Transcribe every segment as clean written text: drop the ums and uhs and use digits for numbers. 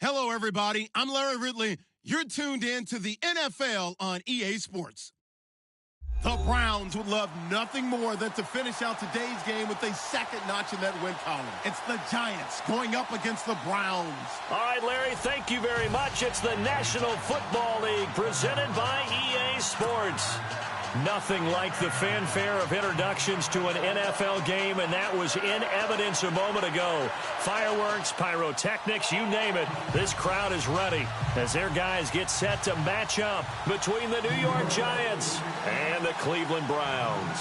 Hello, everybody. I'm Larry Ridley. You're tuned in to the NFL on EA Sports. The Browns would love nothing more than to finish out today's game with a second notch in that win column. It's the Giants going up against the Browns. All right, Larry, thank you very much. It's the National Football League presented by EA Sports. Nothing like the fanfare of introductions to an NFL game, and that was in evidence a moment ago. Fireworks, pyrotechnics, you name it. This crowd is ready as their guys get set to match up between the New York Giants and the Cleveland Browns.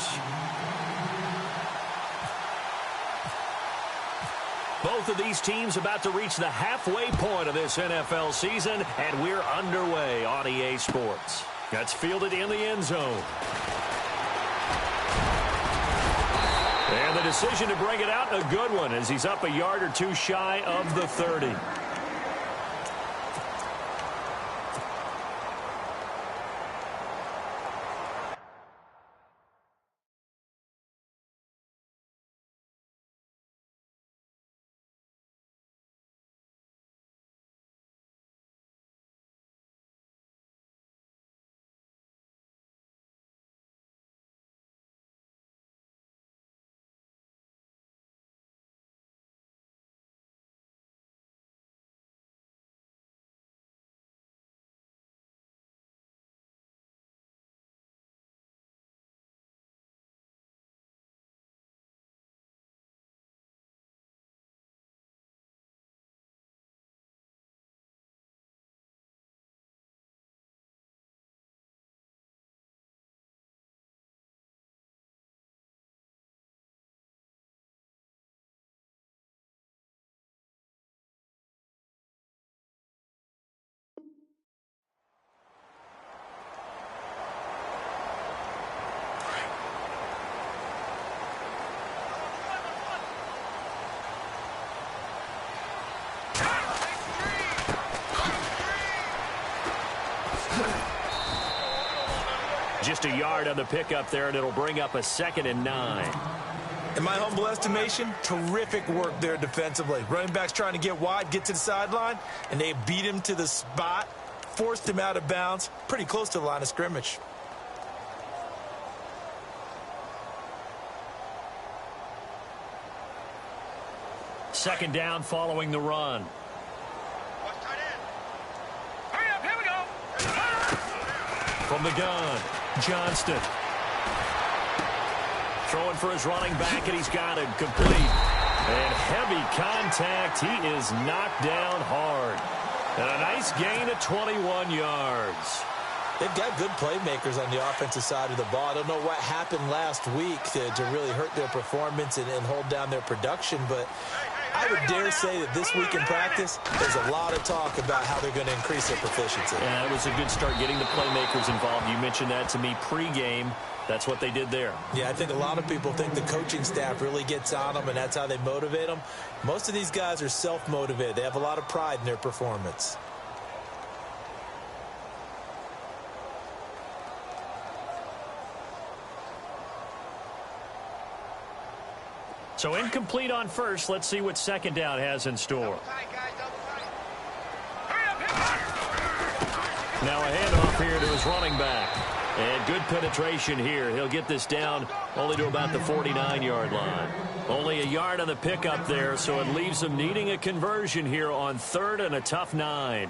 Both of these teams about to reach the halfway point of this NFL season, and we're underway on EA Sports. That's fielded in the end zone. And the decision to bring it out, a good one, as he's up a yard or two shy of the 30. Just a yard on the pickup there, and it'll bring up a 2nd and 9. In my humble estimation, terrific work there defensively. Running back's trying to get wide, get to the sideline, and they beat him to the spot, forced him out of bounds, pretty close to the line of scrimmage. Second down following the run. Hurry up, here we go. From the gun, Johnston. Throwing for his running back, and he's got it complete. And heavy contact. He is knocked down hard. And a nice gain of 21 yards. They've got good playmakers on the offensive side of the ball. I don't know what happened last week to really hurt their performance and hold down their production, but I would dare say that this week in practice, there's a lot of talk about how they're going to increase their proficiency. Yeah, it was a good start getting the playmakers involved. You mentioned that to me pregame. That's what they did there. Yeah, I think a lot of people think the coaching staff really gets on them, and that's how they motivate them. Most of these guys are self-motivated. They have a lot of pride in their performance. So incomplete on first. Let's see what second down has in store. Now a handoff here to his running back. And good penetration here. He'll get this down only to about the 49-yard line. Only a yard on the pickup there, so it leaves him needing a conversion here on 3rd and a tough 9.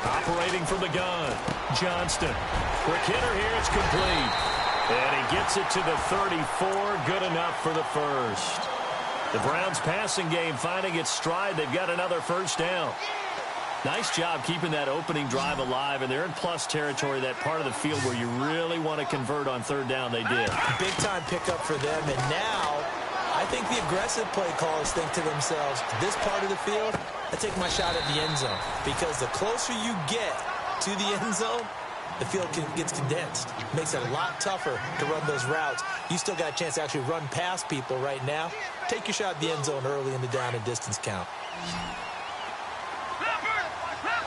Operating from the gun, Johnston. Quick hitter here, it's complete. And he gets it to the 34, good enough for the first. The Browns passing game finding its stride. They've got another first down. Nice job keeping that opening drive alive, and they're in plus territory, that part of the field where you really want to convert on 3rd down. They did. Big time pickup for them, and now I think the aggressive play callers think to themselves, this part of the field, I take my shot at the end zone, because the closer you get to the end zone, the field gets condensed. Makes it a lot tougher to run those routes. You still got a chance to actually run past people right now. Take your shot at the end zone early in the down and distance count. Left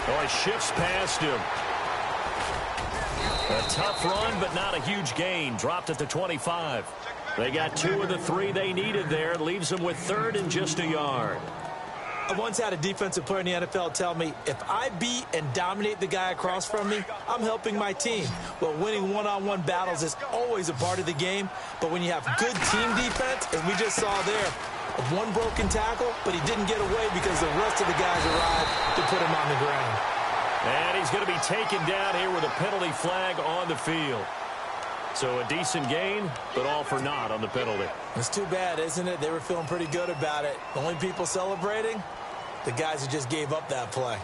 Oh, he shifts past him. A tough run, but not a huge gain. Dropped at the 25. They got 2 of the 3 they needed there. It leaves them with 3rd and just a yard. I once had a defensive player in the NFL tell me, if I beat and dominate the guy across from me, I'm helping my team. Well, winning one-on-one battles is always a part of the game, but when you have good team defense, as we just saw there, one broken tackle, but he didn't get away because the rest of the guys arrived to put him on the ground. And he's going to be taken down here with a penalty flag on the field. So a decent gain, but all for naught on the penalty. It's too bad, isn't it? They were feeling pretty good about it. The only people celebrating, the guys who just gave up that play.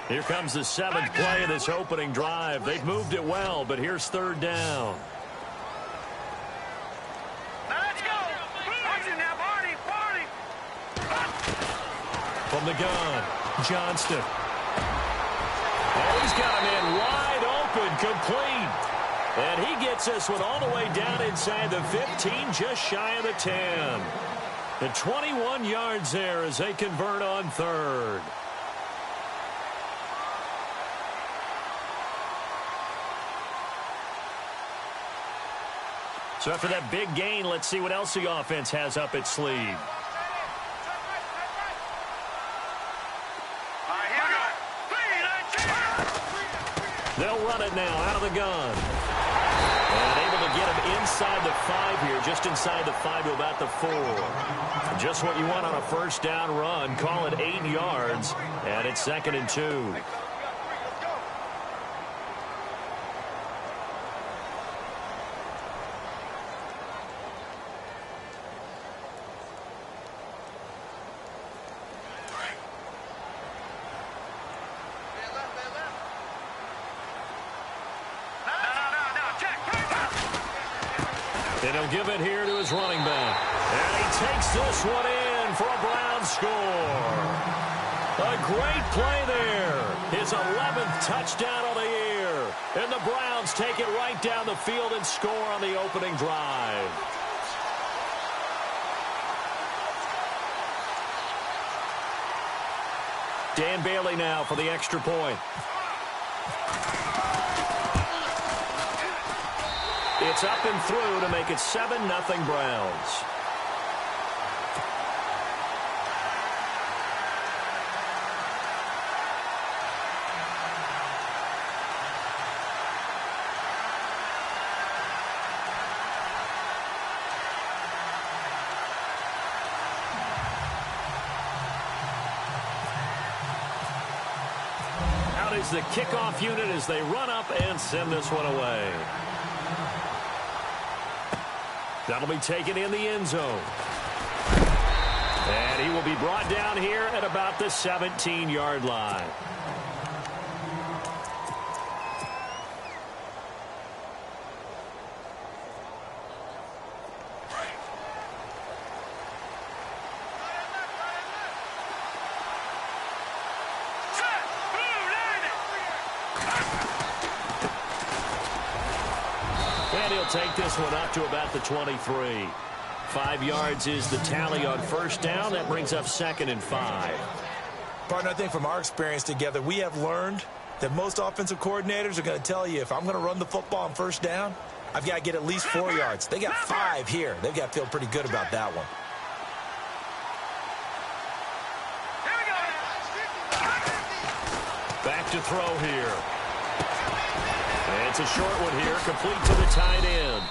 Here comes the 7th play of this opening drive. They've moved it well, but here's 3rd down. Let's go. Watch it now, Barney. From the gun, Johnston. Oh, he's got him in wide open, complete. And he gets this one all the way down inside the 15, just shy of the 10. The 21 yards there as they convert on 3rd. So after that big gain, let's see what else the offense has up its sleeve. They'll run it now out of the gun. And able to get him inside the 5 here, just inside the 5 to about the 4. Just what you want on a first down run. Call it 8 yards, and it's 2nd and 2. And he'll give it here to his running back. And he takes this one in for a Browns score. A great play there. His 11th touchdown of the year. And the Browns take it right down the field and score on the opening drive. Dan Bailey now for the extra point. It's up and through to make it 7-0 Browns. Out is the kickoff unit as they run up and send this one away. That'll be taken in the end zone. And he will be brought down here at about the 17-yard line. And he'll take this one up to about the 23. 5 yards is the tally on first down. That brings up 2nd and 5. Partner, I think from our experience together, we have learned that most offensive coordinators are going to tell you, if I'm going to run the football on first down, I've got to get at least 4 yards. They got 5 here. They've got to feel pretty good about that one. Back to throw here. And it's a short one here, complete to the tight end.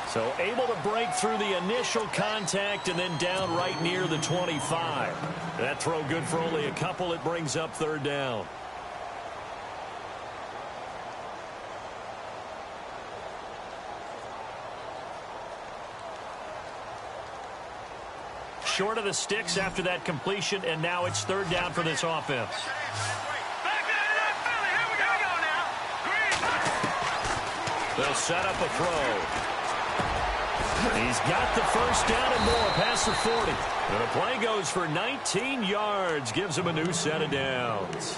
So able to break through the initial contact and then down right near the 25. That throw good for only a couple. It brings up 3rd down. Short of the sticks after that completion, and now it's 3rd down for this offense. They'll set up a throw. He's got the first down and more past the 40. And the play goes for 19 yards, gives him a new set of downs.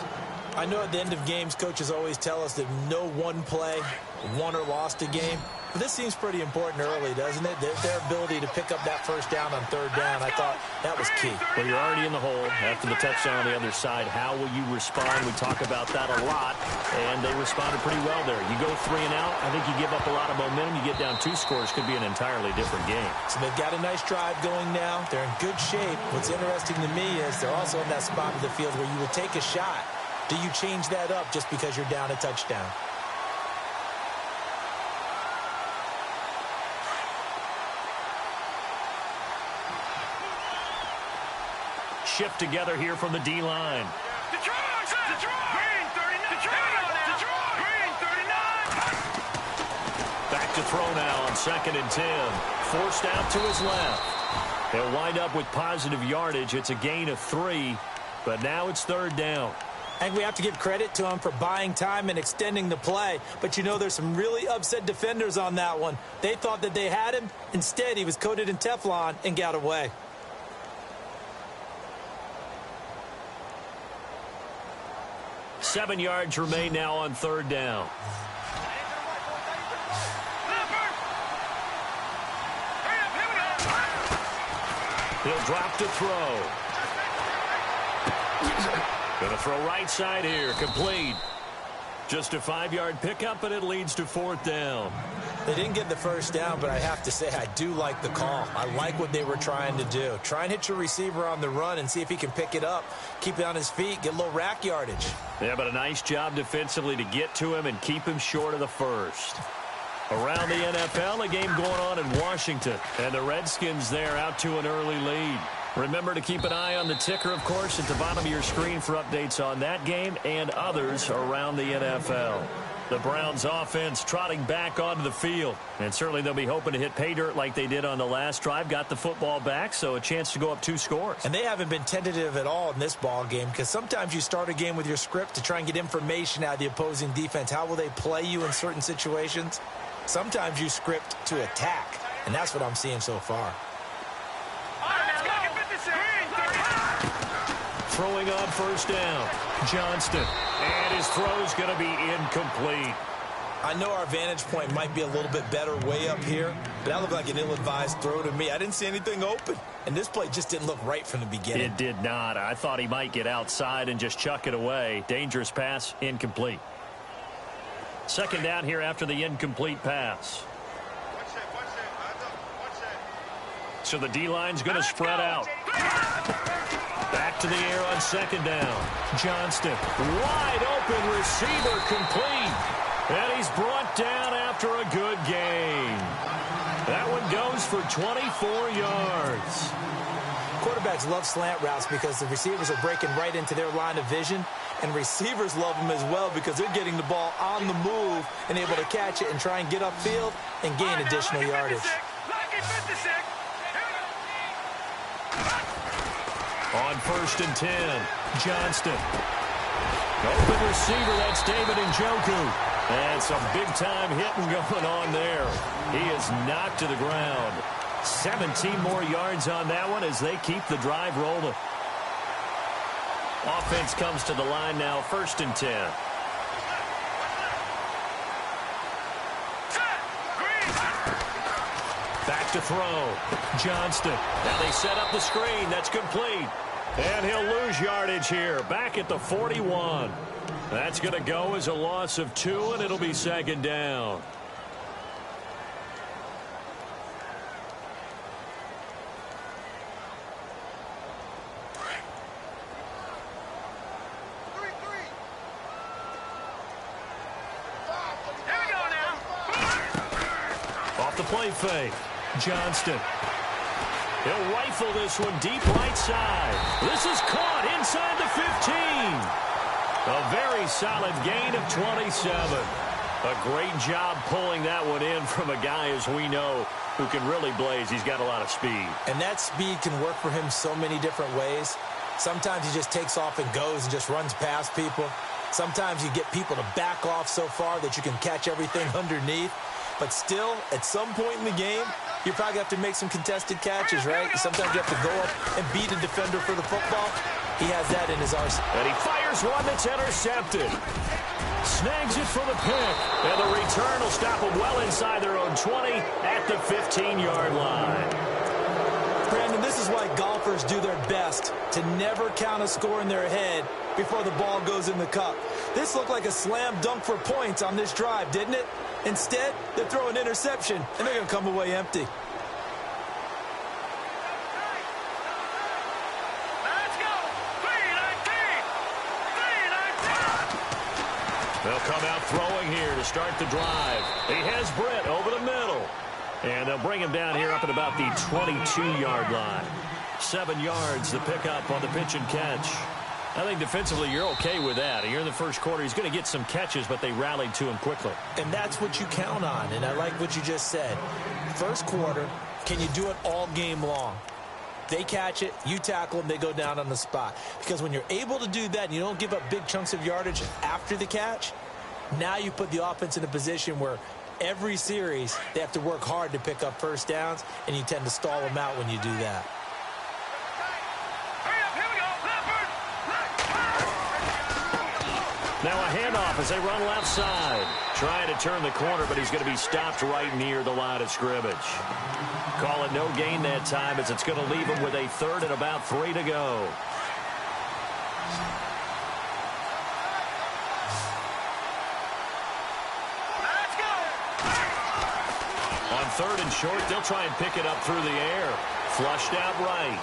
I know at the end of games, coaches always tell us that no one play won or lost a game. But this seems pretty important early, doesn't it? Their ability to pick up that first down on third down, I thought that was key. Well, you're already in the hole after the touchdown on the other side. How will you respond? We talk about that a lot, and they responded pretty well there. You go 3 and out, I think you give up a lot of momentum. You get down 2 scores, could be an entirely different game. So they've got a nice drive going now. They're in good shape. What's interesting to me is they're also in that spot of the field where you would take a shot. Do you change that up just because you're down a touchdown? Shift together here from the D-line. Back to throw now on 2nd and 10. Forced out to his left. They'll wind up with positive yardage. It's a gain of 3, but now it's 3rd down. And we have to give credit to him for buying time and extending the play. But, you know, there's some really upset defenders on that one. They thought that they had him. Instead, he was coated in Teflon and got away. Seven yards remain now on 3rd down. He'll drop to throw. Gonna throw right side here. Complete. Just a 5-yard pickup, and it leads to 4th down. They didn't get the first down, but I have to say I do like the call. I like what they were trying to do. Try and hit your receiver on the run and see if he can pick it up. Keep it on his feet, get a little rack yardage. Yeah, but a nice job defensively to get to him and keep him short of the first. Around the NFL, a game going on in Washington, and the Redskins there out to an early lead. Remember to keep an eye on the ticker, of course, at the bottom of your screen for updates on that game and others around the NFL. The Browns offense trotting back onto the field, and certainly they'll be hoping to hit pay dirt like they did on the last drive. Got the football back, so a chance to go up 2 scores. And they haven't been tentative at all in this ball game, because sometimes you start a game with your script to try and get information out of the opposing defense. How will they play you in certain situations? Sometimes you script to attack, and that's what I'm seeing so far. Throwing on 1st down, Johnston, and his throw's going to be incomplete. I know our vantage point might be a little bit better way up here, but that looked like an ill-advised throw to me. I didn't see anything open, and this play just didn't look right from the beginning. It did not. I thought he might get outside and just chuck it away. Dangerous pass, incomplete. 2nd down here after the incomplete pass. So the D-line's going to spread out. Back to the air on 2nd down. Johnston, wide open receiver, complete. And he's brought down after a good gain. That one goes for 24 yards. Quarterbacks love slant routes because the receivers are breaking right into their line of vision. And receivers love them as well because they're getting the ball on the move and able to catch it and try and get upfield and gain additional yardage. On 1st and 10, Johnston. Open receiver, that's David Njoku. And some big-time hitting going on there. He is knocked to the ground. 17 more yards on that one as they keep the drive rolling. Offense comes to the line now, 1st and 10. Back to throw. Johnston. Now they set up the screen. That's complete. And he'll lose yardage here. Back at the 41. That's going to go as a loss of 2, and it'll be 2nd down. Off the play fake. Johnston. He'll rifle this one deep right side. This is caught inside the 15. A very solid gain of 27. A great job pulling that one in from a guy, as we know, who can really blaze. He's got a lot of speed. And that speed can work for him so many different ways. Sometimes he just takes off and goes and just runs past people. Sometimes you get people to back off so far that you can catch everything underneath. But still, at some point in the game, you probably have to make some contested catches, right? Sometimes you have to go up and beat a defender for the football. He has that in his arsenal. And he fires one that's intercepted. Snags it for the pick. And the return will stop them well inside their own 20 at the 15-yard line. Brandon, this is why golfers do their best to never count a score in their head before the ball goes in the cup. This looked like a slam dunk for points on this drive, didn't it? Instead, they throw an interception, and they're going to come away empty. They'll come out throwing here to start the drive. He has Britt over the middle. And they'll bring him down here up at about the 22-yard line. 7 yards, the pickup on the pitch and catch. I think defensively you're okay with that. Here in the first quarter, he's going to get some catches, but they rallied to him quickly. And that's what you count on, and I like what you just said. First quarter, can you do it all game long? They catch it, you tackle them, they go down on the spot. Because when you're able to do that and you don't give up big chunks of yardage after the catch, now you put the offense in a position where every series they have to work hard to pick up first downs, and you tend to stall them out when you do that. Now a handoff as they run left side. Trying to turn the corner, but he's going to be stopped right near the line of scrimmage. Call it no gain that time as it's going to leave him with a third and about 3 to go. On third and short, they'll try and pick it up through the air. Flushed out right.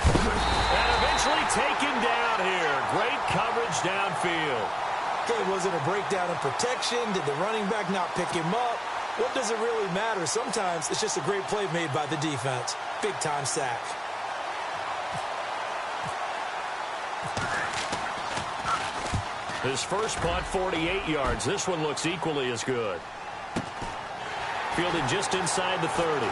And eventually taken down here. Great coverage downfield. Okay, was it a breakdown in protection? Did the running back not pick him up? What does it really matter? Sometimes it's just a great play made by the defense. Big-time sack. His first punt, 48 yards. This one looks equally as good. Fielded just inside the 30.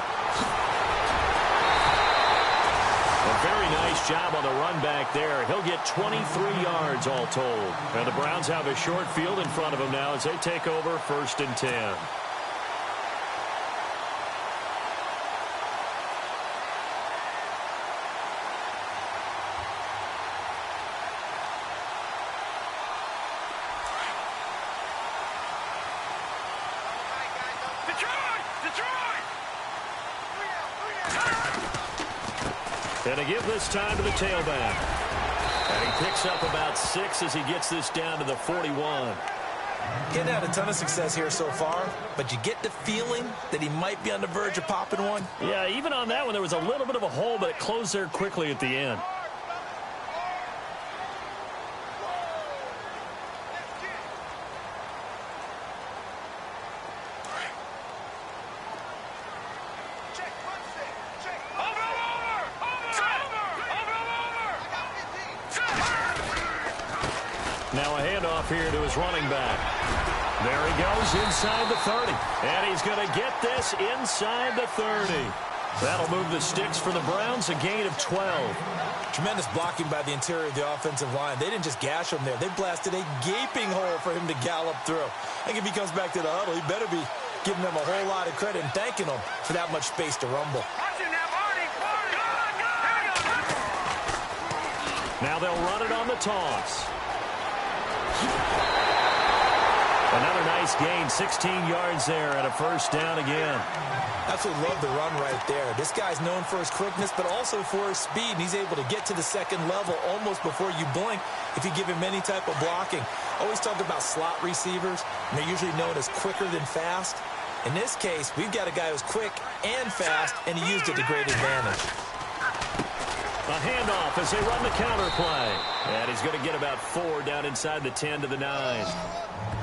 A very nice job on the run back there. He'll get 23 yards all told. And the Browns have a short field in front of them now as they take over 1st and 10. And to give this time to the tailback. And he picks up about 6 as he gets this down to the 41. He hadn't had a ton of success here so far, but you get the feeling that he might be on the verge of popping one. Yeah, even on that one, there was a little bit of a hole, but it closed there quickly at the end. Now a handoff here to his running back. There he goes inside the 30. And he's going to get this inside the 30. That'll move the sticks for the Browns, a gain of 12. Tremendous blocking by the interior of the offensive line. They didn't just gash him there. They blasted a gaping hole for him to gallop through. I think if he comes back to the huddle, he better be giving them a whole lot of credit and thanking them for that much space to rumble. Now they'll run it on the toss. Another nice gain, 16 yards there and a first down again. Absolutely love the run right there. This guy's known for his quickness, but also for his speed. And he's able to get to the second level almost before you blink if you give him any type of blocking. Always talk about slot receivers, and they're usually known as quicker than fast. In this case, we've got a guy who's quick and fast, and he used it to great advantage. A handoff as they run the counter play. And he's going to get about 4 down inside the 10 to the 9.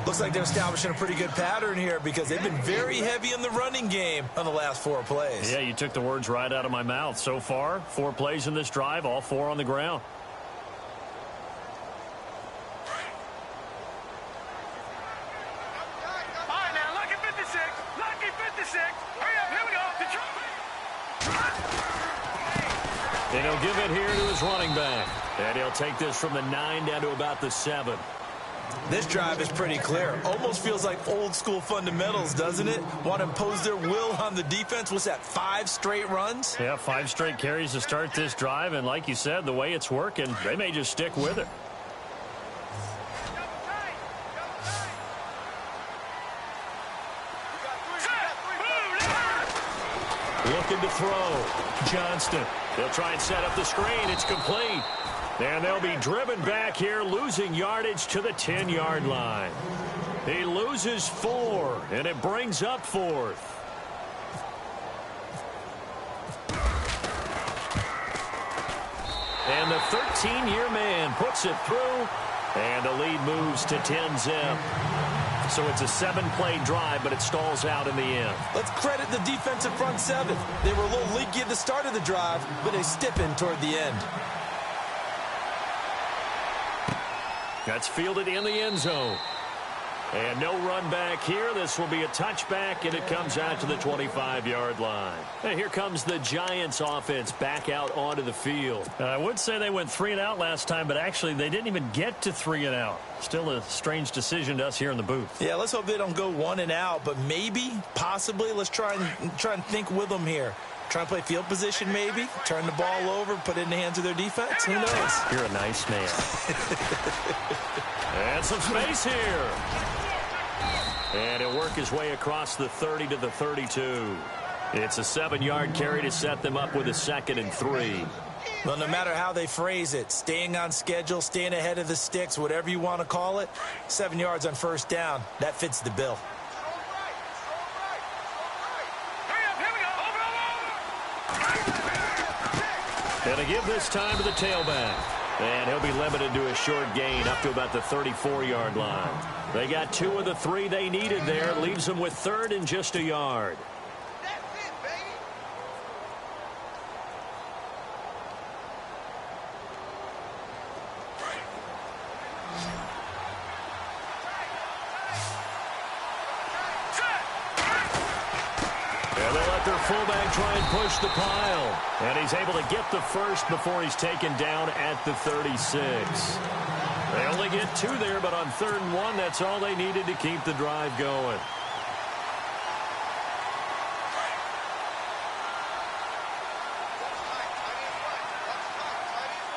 Looks like they're establishing a pretty good pattern here because they've been very heavy in the running game on the last 4 plays. Yeah, you took the words right out of my mouth. So far, 4 plays in this drive, all 4 on the ground. All right, now, lucky 56. Lucky 56. Hurry up, here we go. And he'll give it here to his running back. And he'll take this from the 9 down to about the 7. This drive is pretty clear. Almost feels like old school fundamentals, doesn't it? Want to impose their will on the defense. What's that, 5 straight runs? Yeah, 5 straight carries to start this drive. And like you said, the way it's working, they may just stick with it. Looking to throw. Johnston. They'll try and set up the screen. It's complete. And they'll be driven back here, losing yardage to the 10-yard line. He loses 4, and it brings up 4th. And the 13-year man puts it through, and the lead moves to 10-zip. So it's a 7-play drive, but it stalls out in the end. Let's credit the defensive front 7. They were a little leaky at the start of the drive, but they stiffened toward the end. That's fielded in the end zone. And no run back here. This will be a touchback, and it comes out to the 25-yard line. And here comes the Giants offense back out onto the field. I would say they went 3 and out last time, but actually they didn't even get to 3 and out. Still a strange decision to us here in the booth. Yeah, let's hope they don't go 1 and out, but maybe, possibly, let's try and think with them here. Try and play field position maybe, turn the ball over, put it in the hands of their defense. Who knows? You're a nice man. And some space here. And he'll work his way across the 30 to the 32. It's a 7-yard carry to set them up with a 2nd and 3. Well, no matter how they phrase it, staying on schedule, staying ahead of the sticks, whatever you want to call it, 7 yards on first down, that fits the bill. And to give this time to the tailback. And he'll be limited to a short gain up to about the 34-yard line. They got 2 of the 3 they needed there. Leaves them with 3rd and just a yard. That's it, baby. And they'll let their fullback try and push the pile. And he's able to get the first before he's taken down at the 36. They only get 2 there, but on 3rd and 1, that's all they needed to keep the drive going.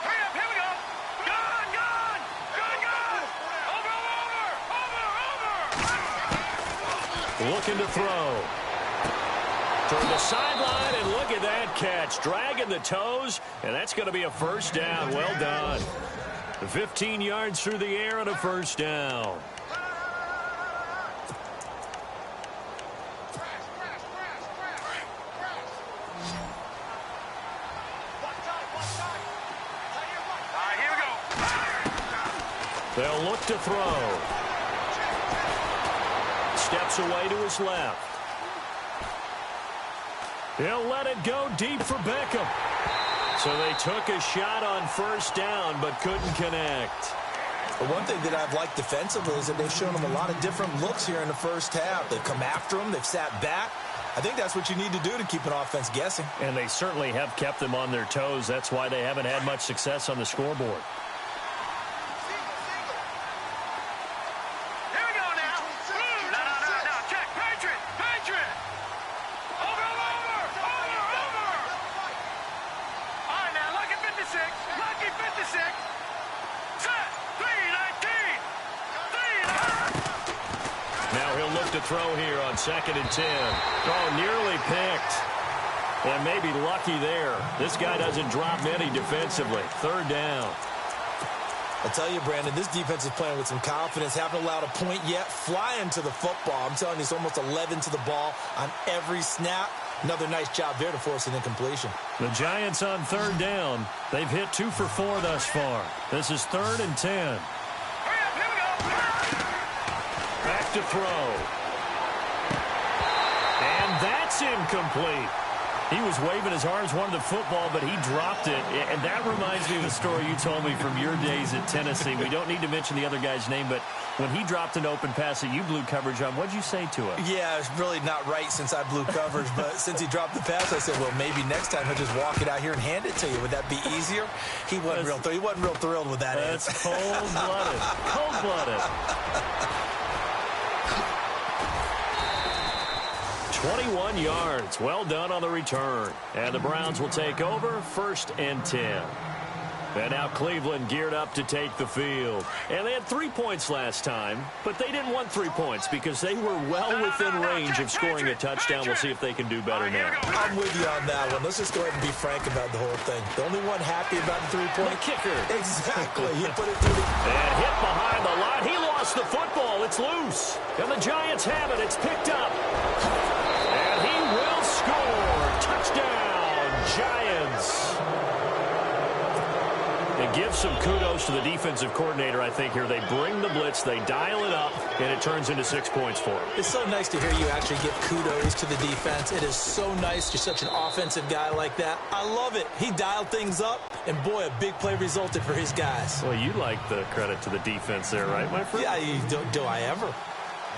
Hurry up, here we go. Gone. Over. Looking to throw. Toward the sideline, and look at that catch. Dragging the toes, and that's going to be a first down. Well done. 15 yards through the air and a first down. Here we go. They'll look to throw. Steps away to his left. He'll let it go deep for Beckham. So they took a shot on first down but couldn't connect. But one thing that I've liked defensively is that they've shown them a lot of different looks here in the first half. They've come after them. They've sat back. I think that's what you need to do to keep an offense guessing. And they certainly have kept them on their toes. That's why they haven't had much success on the scoreboard. Here we go now. No. Check. Patriot. Over. All right, now, lucky 56. Set. 3-19. Now he'll look to throw here on 2nd and 10. Oh, nearly picked. And maybe lucky there. This guy doesn't drop many defensively. 3rd down. I'll tell you, Brandon, this defense is playing with some confidence. Haven't allowed a point yet. Flying to the football. I'm telling you, it's almost 11 to the ball on every snap. Another nice job there to force an incompletion. The Giants on 3rd down. They've hit 2 for 4 thus far. This is 3rd and 10. Hurry up, here we go. Back to throw. And that's incomplete. He was waving his arms, wanted the football, but he dropped it. And that reminds me of the story you told me from your days at Tennessee. We don't need to mention the other guy's name, but when he dropped an open pass that you blew coverage on, what'd you say to him? Yeah, it's really not right since I blew coverage, but since he dropped the pass, I said, well, maybe next time he'll just walk it out here and hand it to you. Would that be easier? He wasn't real thrilled with that That's answer. cold-blooded. Cold-blooded. 21 yards. Well done on the return. And the Browns will take over 1st and 10. And now Cleveland geared up to take the field. And they had 3 points last time, but they didn't want 3 points because they were well within range of scoring a touchdown. We'll see if they can do better now. I'm with you on that one. Let's just go ahead and be frank about the whole thing. The only one happy about the 3-point kicker. Exactly. He put it through the... And hit behind the line. He lost the football. It's loose. And the Giants have it. It's picked up. And he will score. Touchdown, Giants. And give some kudos to the defensive coordinator, I think, here. They bring the blitz, they dial it up, and it turns into 6 points for them. It's so nice to hear you actually give kudos to the defense. It is so nice. You're such an offensive guy like that. I love it. He dialed things up, and boy, a big play resulted for his guys. Well, you like the credit to the defense there, right, my friend? Yeah, do I ever?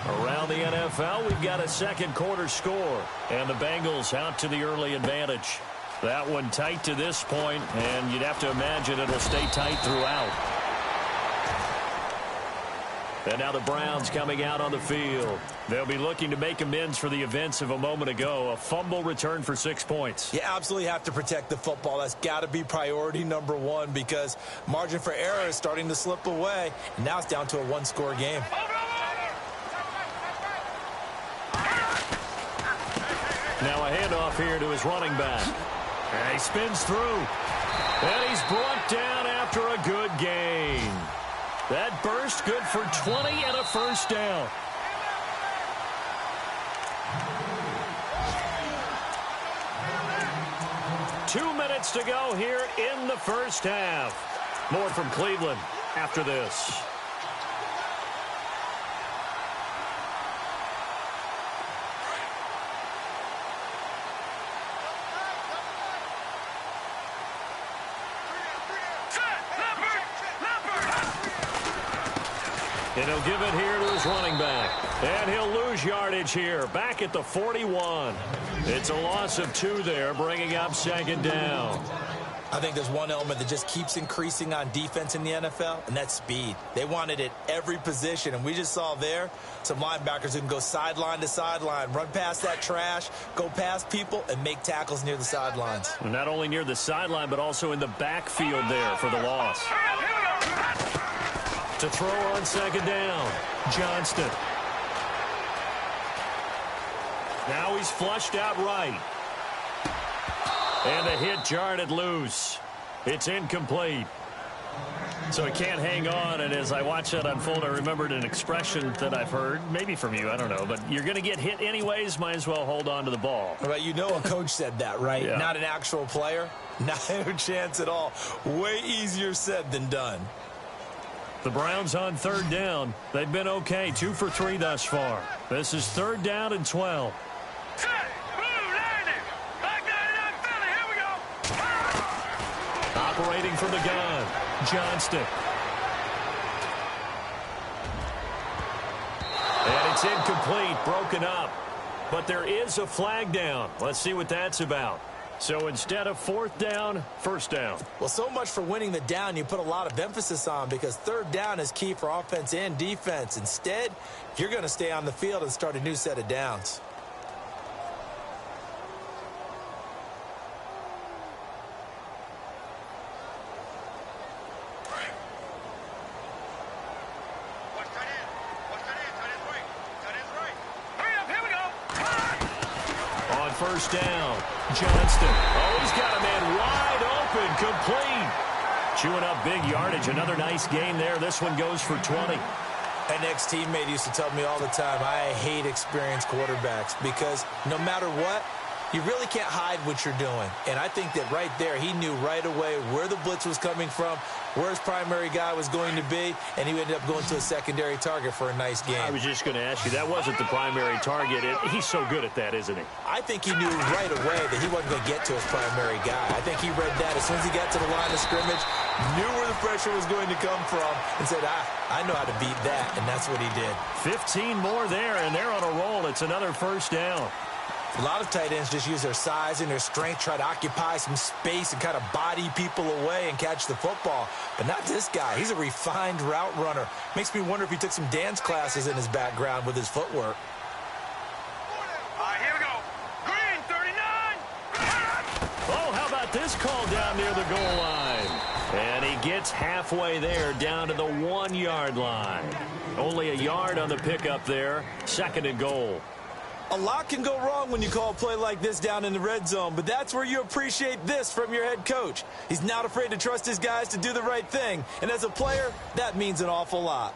Around the NFL, we've got a second quarter score, and the Bengals out to the early advantage. That one tight to this point, and you'd have to imagine it'll stay tight throughout. And now the Browns coming out on the field. They'll be looking to make amends for the events of a moment ago. A fumble return for 6 points. You absolutely have to protect the football. That's got to be priority number one because margin for error is starting to slip away. And now it's down to a one-score game. Now a handoff here to his running back. And he spins through. And he's brought down after a good gain. That burst good for 20 and a first down. Two minutes to go here in the first half. More from Cleveland after this. And he'll give it here to his running back. And he'll lose yardage here. Back at the 41. It's a loss of 2 there, bringing up second down. I think there's one element that just keeps increasing on defense in the NFL, and that's speed. They want it at every position, and we just saw there some linebackers who can go sideline to sideline, run past that trash, go past people, and make tackles near the sidelines. Not only near the sideline, but also in the backfield there for the loss. To throw on second down, Johnston. Now he's flushed out right. And the hit jarred it loose. It's incomplete. So he can't hang on, and as I watch that unfold, I remembered an expression that I've heard, maybe from you, I don't know, but you're going to get hit anyways, might as well hold on to the ball. Right, you know a coach said that, right? Yeah. Not an actual player. No chance at all. Way easier said than done. The Browns on third down. They've been okay, 2 for 3 thus far. This is third down and 12. Operating from the gun, Johnston. And it's incomplete, broken up. But there is a flag down. Let's see what that's about. So instead of fourth down, first down. Well, so much for winning the down you put a lot of emphasis on because third down is key for offense and defense. Instead, you're going to stay on the field and start a new set of downs. First down, Johnston. Oh, he's got a man wide open, complete. Chewing up big yardage. Another nice gain there. This one goes for 20. An ex-teammate used to tell me all the time, I hate experienced quarterbacks because no matter what, you really can't hide what you're doing. And I think that right there, he knew right away where the blitz was coming from, where his primary guy was going to be, and he ended up going to a secondary target for a nice game. I was just going to ask you, that wasn't the primary target. He's so good at that, isn't he? I think he knew right away that he wasn't going to get to his primary guy. I think he read that as soon as he got to the line of scrimmage, knew where the pressure was going to come from, and said, I know how to beat that, and that's what he did. 15 more there, and they're on a roll. It's another first down. A lot of tight ends just use their size and their strength, try to occupy some space and kind of body people away and catch the football. But not this guy. He's a refined route runner. Makes me wonder if he took some dance classes in his background with his footwork. All right, here we go. Green, 39. Oh, how about this call down near the goal line? And he gets halfway there, down to the 1-yard line. Only a yard on the pickup there. 2nd and goal. A lot can go wrong when you call a play like this down in the red zone, but that's where you appreciate this from your head coach. He's not afraid to trust his guys to do the right thing, and as a player, that means an awful lot.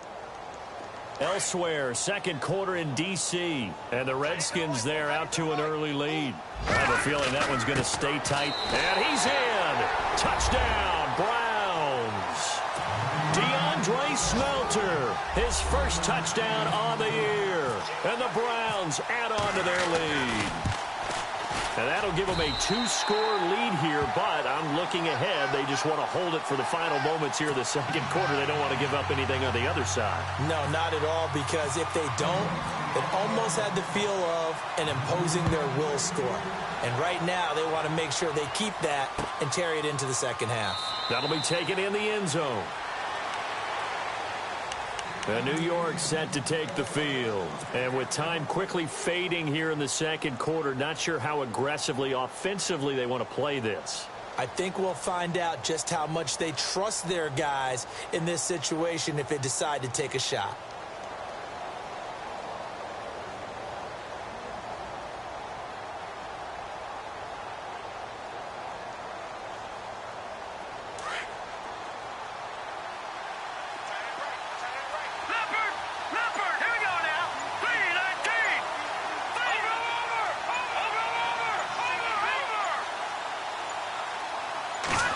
Elsewhere, 2nd quarter in D.C., and the Redskins there out to an early lead. I have a feeling that one's going to stay tight, and he's in. Touchdown, Browns. DeAndre Smelter, his first touchdown on the year, and the Browns add on to their lead. And that'll give them a 2-score lead here, but I'm looking ahead. They just want to hold it for the final moments here of the 2nd quarter. They don't want to give up anything on the other side. No, not at all, because if they don't, it almost had the feel of an imposing their will score. And right now, they want to make sure they keep that and carry it into the 2nd half. That'll be taken in the end zone. And New York set to take the field. And with time quickly fading here in the 2nd quarter, not sure how aggressively, offensively they want to play this. I think we'll find out just how much they trust their guys in this situation if they decide to take a shot.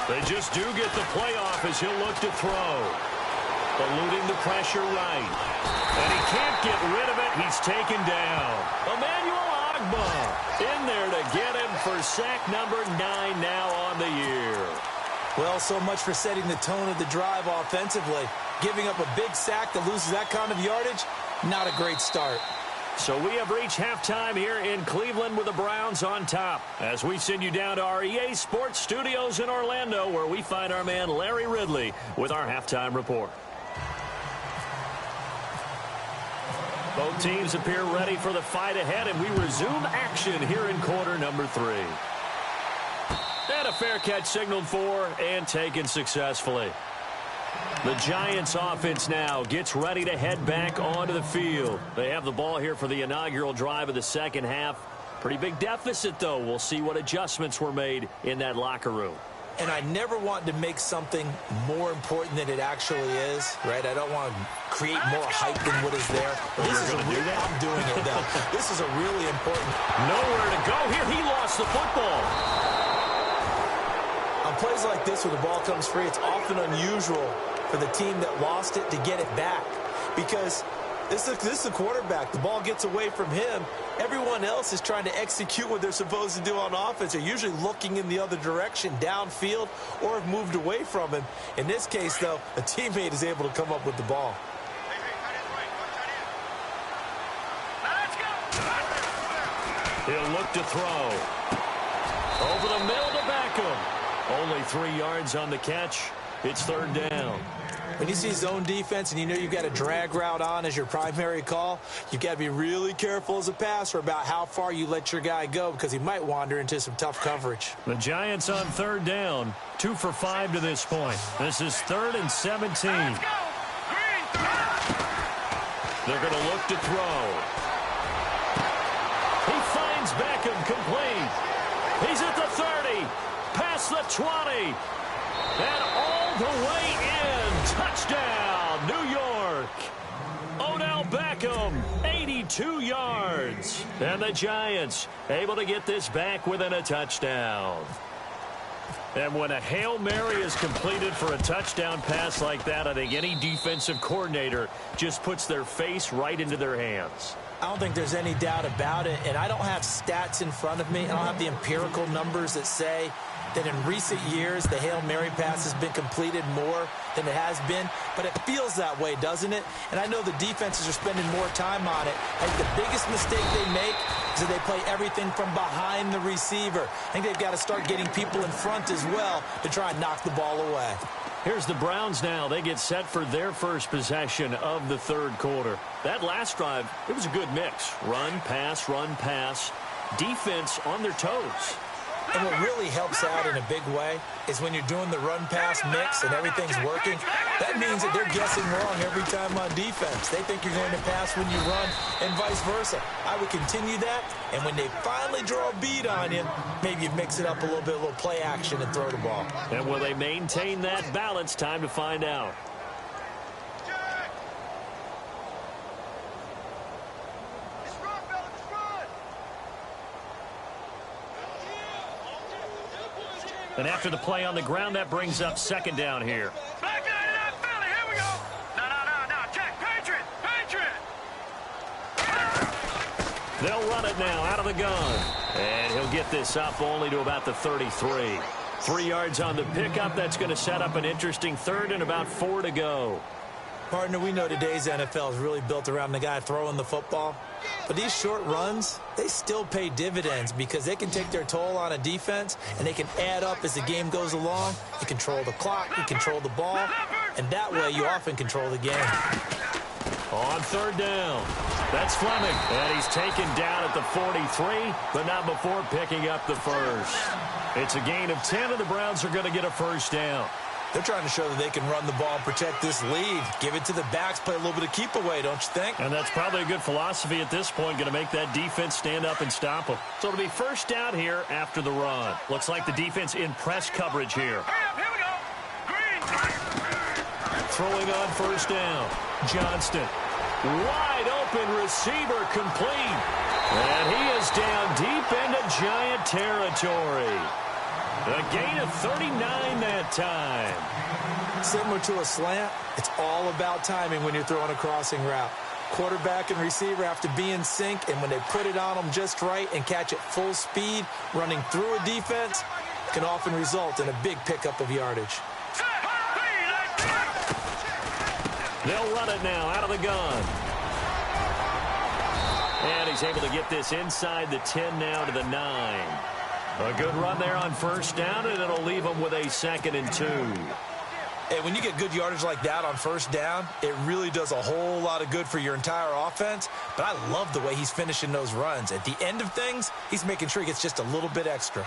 They just do get the playoff as he'll look to throw. Eluding the pressure right. And he can't get rid of it. He's taken down. Emmanuel Ogbah in there to get him for sack number 9 now on the year. Well, so much for setting the tone of the drive offensively. Giving up a big sack that loses that kind of yardage, not a great start. So we have reached halftime here in Cleveland with the Browns on top, as we send you down to our EA Sports Studios in Orlando, where we find our man Larry Ridley with our halftime report. Both teams appear ready for the fight ahead, and we resume action here in quarter number 3. And a fair catch signaled for and taken successfully. The Giants offense now gets ready to head back onto the field. They have the ball here for the inaugural drive of the 2nd half. Pretty big deficit, though. We'll see what adjustments were made in that locker room. And I never want to make something more important than it actually is, right? I don't want to create more hype than what is there. This is I'm doing it, though. This is a really important. Nowhere to go here. He lost the football. On plays like this where the ball comes free, it's often unusual for the team that lost it to get it back, because this is the quarterback. The ball gets away from him. Everyone else is trying to execute what they're supposed to do on offense. They're usually looking in the other direction, downfield, or have moved away from him. In this case, though, a teammate is able to come up with the ball. He'll look to throw. Over the middle to Beckham. Only 3 yards on the catch. It's 3rd down. When you see zone defense and you know you've got a drag route on as your primary call, you've got to be really careful as a passer about how far you let your guy go, because he might wander into some tough coverage. The Giants on 3rd down, 2 for 5 to this point. This is 3rd and 17. They're going to look to throw. He finds Beckham complete. He's at the 30, past the 20, and all the way in. Touchdown, New York. Odell Beckham, 82 yards. And the Giants able to get this back within a touchdown. And when a Hail Mary is completed for a touchdown pass like that, I think any defensive coordinator just puts their face right into their hands. I don't think there's any doubt about it, and I don't have stats in front of me. I don't have the empirical numbers that say that in recent years the Hail Mary pass has been completed more than it has been, but it feels that way, doesn't it? And I know the defenses are spending more time on it. I think the biggest mistake they make is that they play everything from behind the receiver. I think they've got to start getting people in front as well to try and knock the ball away. Here's the Browns now. They get set for their first possession of the 3rd quarter. That last drive, it was a good mix. Run, pass, defense on their toes. And what really helps out in a big way is when you're doing the run-pass mix and everything's working, that means that they're guessing wrong every time on defense. They think you're going to pass when you run and vice versa. I would continue that, and when they finally draw a bead on you, maybe you mix it up a little bit, a little play action and throw the ball. And will they maintain that balance? Time to find out. And after the play on the ground, that brings up second down here. Back in that Philly. Here we go. No. Check. Patriot. They'll run it now out of the gun. And he'll get this up only to about the 33. 3 yards on the pickup. That's going to set up an interesting third and about 4 to go. Partner, we know today's NFL is really built around the guy throwing the football. But these short runs, they still pay dividends because they can take their toll on a defense, and they can add up as the game goes along. You control the clock, you control the ball, and that way you often control the game. On third down, that's Fleming. And he's taken down at the 43, but not before picking up the first. It's a gain of 10, and the Browns are going to get a first down. They're trying to show that they can run the ball and protect this lead. Give it to the backs, play a little bit of keep away, don't you think? And that's probably a good philosophy at this point, going to make that defense stand up and stop them. So it'll be first down here after the run. Looks like the defense in press coverage here. Here we go. Green. Throwing on first down. Johnston. Wide open receiver complete. And he is down deep into Giant territory. A gain of 39 that time. Similar to a slant, it's all about timing when you're throwing a crossing route. Quarterback and receiver have to be in sync, and when they put it on them just right and catch it full speed, running through a defense can often result in a big pickup of yardage. They'll run it now out of the gun. And he's able to get this inside the 10 now to the 9. A good run there on first down, and it'll leave them with a 2nd and 2. Hey, when you get good yardage like that on first down, it really does a whole lot of good for your entire offense. But I love the way he's finishing those runs. At the end of things, he's making sure he gets just a little bit extra.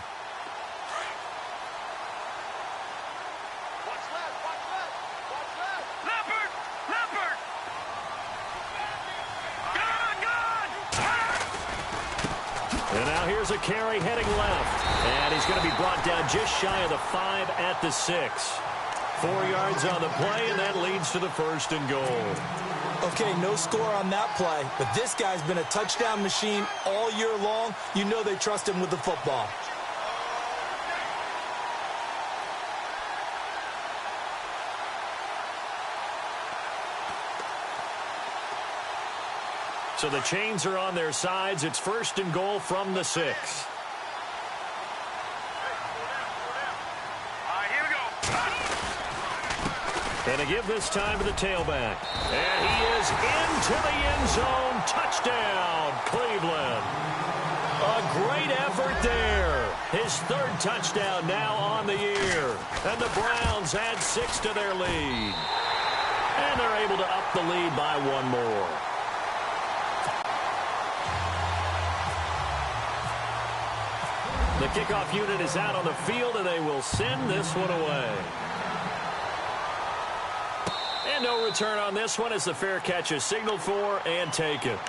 And now here's a carry heading left. And he's going to be brought down just shy of the 5 at the 6. 4 yards on the play, and that leads to the 1st and goal. Okay, no score on that play, but this guy's been a touchdown machine all year long. You know they trust him with the football. So the chains are on their sides. It's 1st and goal from the 6. And a give this time to the tailback. And he is into the end zone. Touchdown, Cleveland. A great effort there. His 3rd touchdown now on the year. And the Browns add 6 to their lead. And they're able to up the lead by 1 more. The kickoff unit is out on the field, and they will send this one away. And no return on this one as the fair catch is signaled for and taken.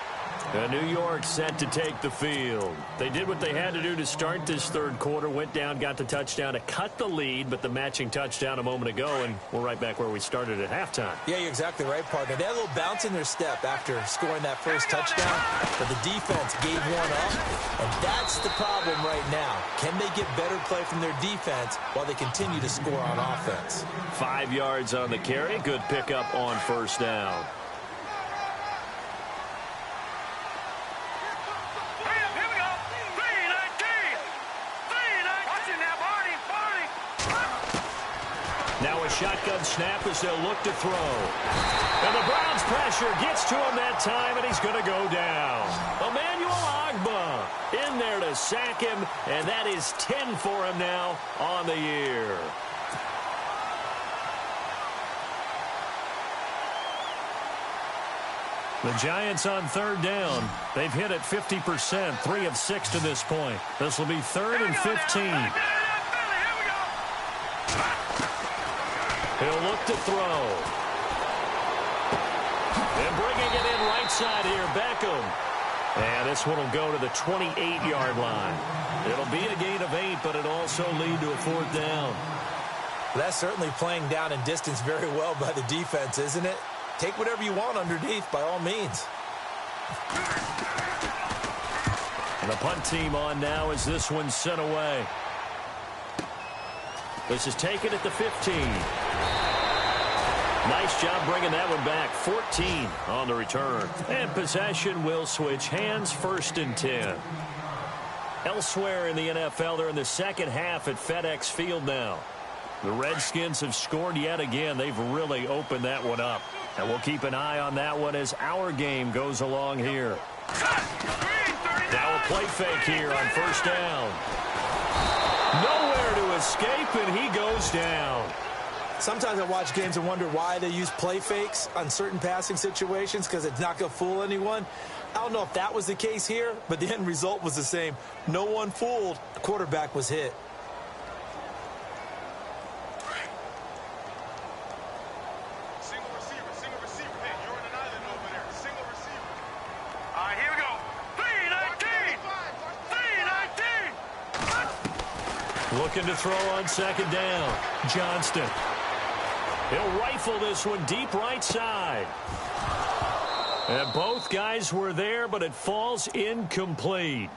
New York set to take the field. They did what they had to do to start this 3rd quarter. Went down, got the touchdown to cut the lead, but the matching touchdown a moment ago, and we're right back where we started at halftime. Yeah, you're exactly right, partner. They had a little bounce in their step after scoring that 1st touchdown, but the defense gave one up, and that's the problem right now. Can they get better play from their defense while they continue to score on offense? 5 yards on the carry. Good pickup on first down. Now a shotgun snap as they'll look to throw. And the Browns pressure gets to him that time, and he's going to go down. Emmanuel Ogbah in there to sack him, and that is 10 for him now on the year. The Giants on third down. They've hit it 50%, 3 of 6 to this point. This will be 3rd and 15. He'll look to throw. And bringing it in right side here, Beckham. And this one will go to the 28-yard line. It'll be a gain of 8, but it'll also lead to a 4th down. That's certainly playing down in distance very well by the defense, isn't it? Take whatever you want underneath, by all means. And the punt team on now as this one's sent away. This is taken at the 15. Nice job bringing that one back. 14 on the return. And possession will switch hands, 1st and 10. Elsewhere in the NFL, they're in the second half at FedEx Field now. The Redskins have scored yet again. They've really opened that one up. And we'll keep an eye on that one as our game goes along here. Now a play fake here on 1st down. Nowhere to escape, and he goes down. Sometimes I watch games and wonder why they use play fakes on certain passing situations, because it's not going to fool anyone. I don't know if that was the case here, but the end result was the same. No one fooled. The quarterback was hit. Single receiver. Hey, you're on an island over there. Single receiver. All right, here we go. 3-19. Looking to throw on 2nd down. Johnston. He'll rifle this one deep right side. And both guys were there, but it falls incomplete.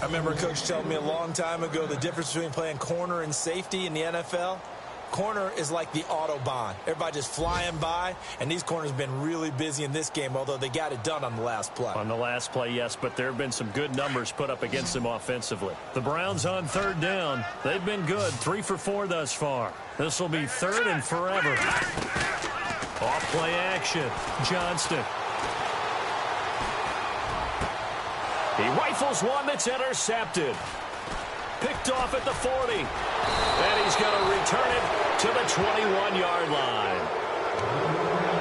I remember Coach telling me a long time ago the difference between playing corner and safety in the NFL. Corner is like the Autobahn. Everybody just flying by, and these corners have been really busy in this game, although they got it done on the last play. On the last play, yes, but there have been some good numbers put up against them offensively. The Browns on 3rd down. They've been good, 3 for 4 thus far. This will be 3rd and forever. Off play action. Johnston. He rifles one that's intercepted. Picked off at the 40. And he's going to return it to the 21-yard line.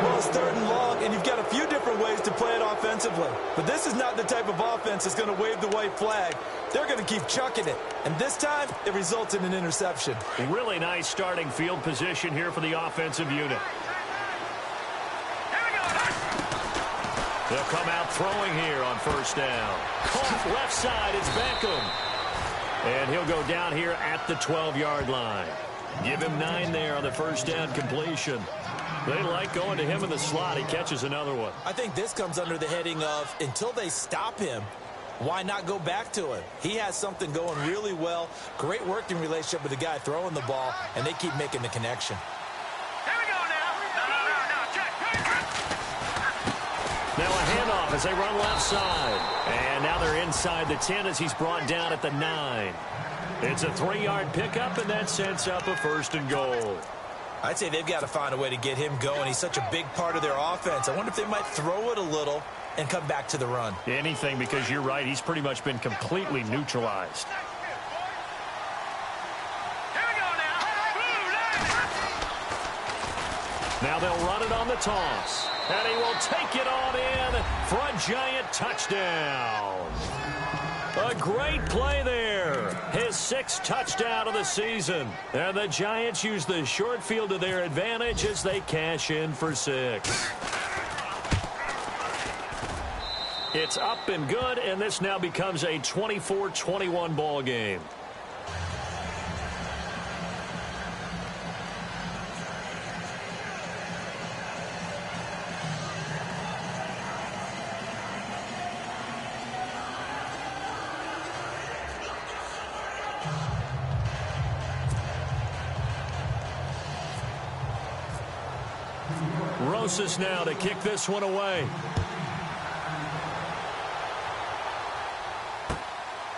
Well, it's 3rd and long, and you've got a few different ways to play it offensively. But this is not the type of offense that's going to wave the white flag. They're going to keep chucking it. And this time, it results in an interception. Really nice starting field position here for the offensive unit. They'll come out throwing here on 1st down. Caught left side, it's Beckham. And he'll go down here at the 12-yard line. Give him 9 there on the 1st down completion. They like going to him in the slot. He catches another one. I think this comes under the heading of, until they stop him, why not go back to him? He has something going really well. Great working relationship with the guy throwing the ball, and they keep making the connection. Here we go now. No, check. Now a handoff as they run left side. And now they're inside the 10 as he's brought down at the 9. It's a 3-yard pickup, and that sets up a 1st and goal. I'd say they've got to find a way to get him going. He's such a big part of their offense. I wonder if they might throw it a little and come back to the run. Anything, because you're right. He's pretty much been completely neutralized. Here we go now. Now they'll run it on the toss. And he will take it on in for a Giant touchdown. A great play there. His 6th touchdown of the season. And the Giants use the short field to their advantage as they cash in for 6. It's up and good, and this now becomes a 24-21 ball game. Rosas now to kick this one away.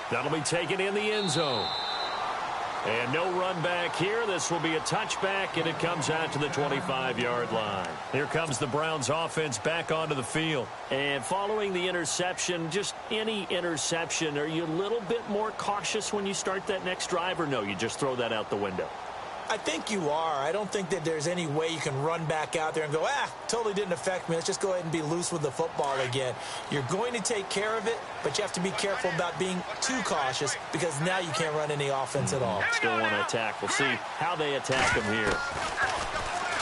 That'll be taken in the end zone. And no run back here. This will be a touchback, and it comes out to the 25-yard line. Here comes the Browns offense back onto the field. And following the interception, just any interception, are you a little bit more cautious when you start that next drive, or no, you just throw that out the window? I think you are. I don't think that there's any way you can run back out there and go, totally didn't affect me. Let's just go ahead and be loose with the football again. You're going to take care of it, but you have to be careful about being too cautious because now you can't run any offense at all. Still want to attack. We'll see how they attack him here.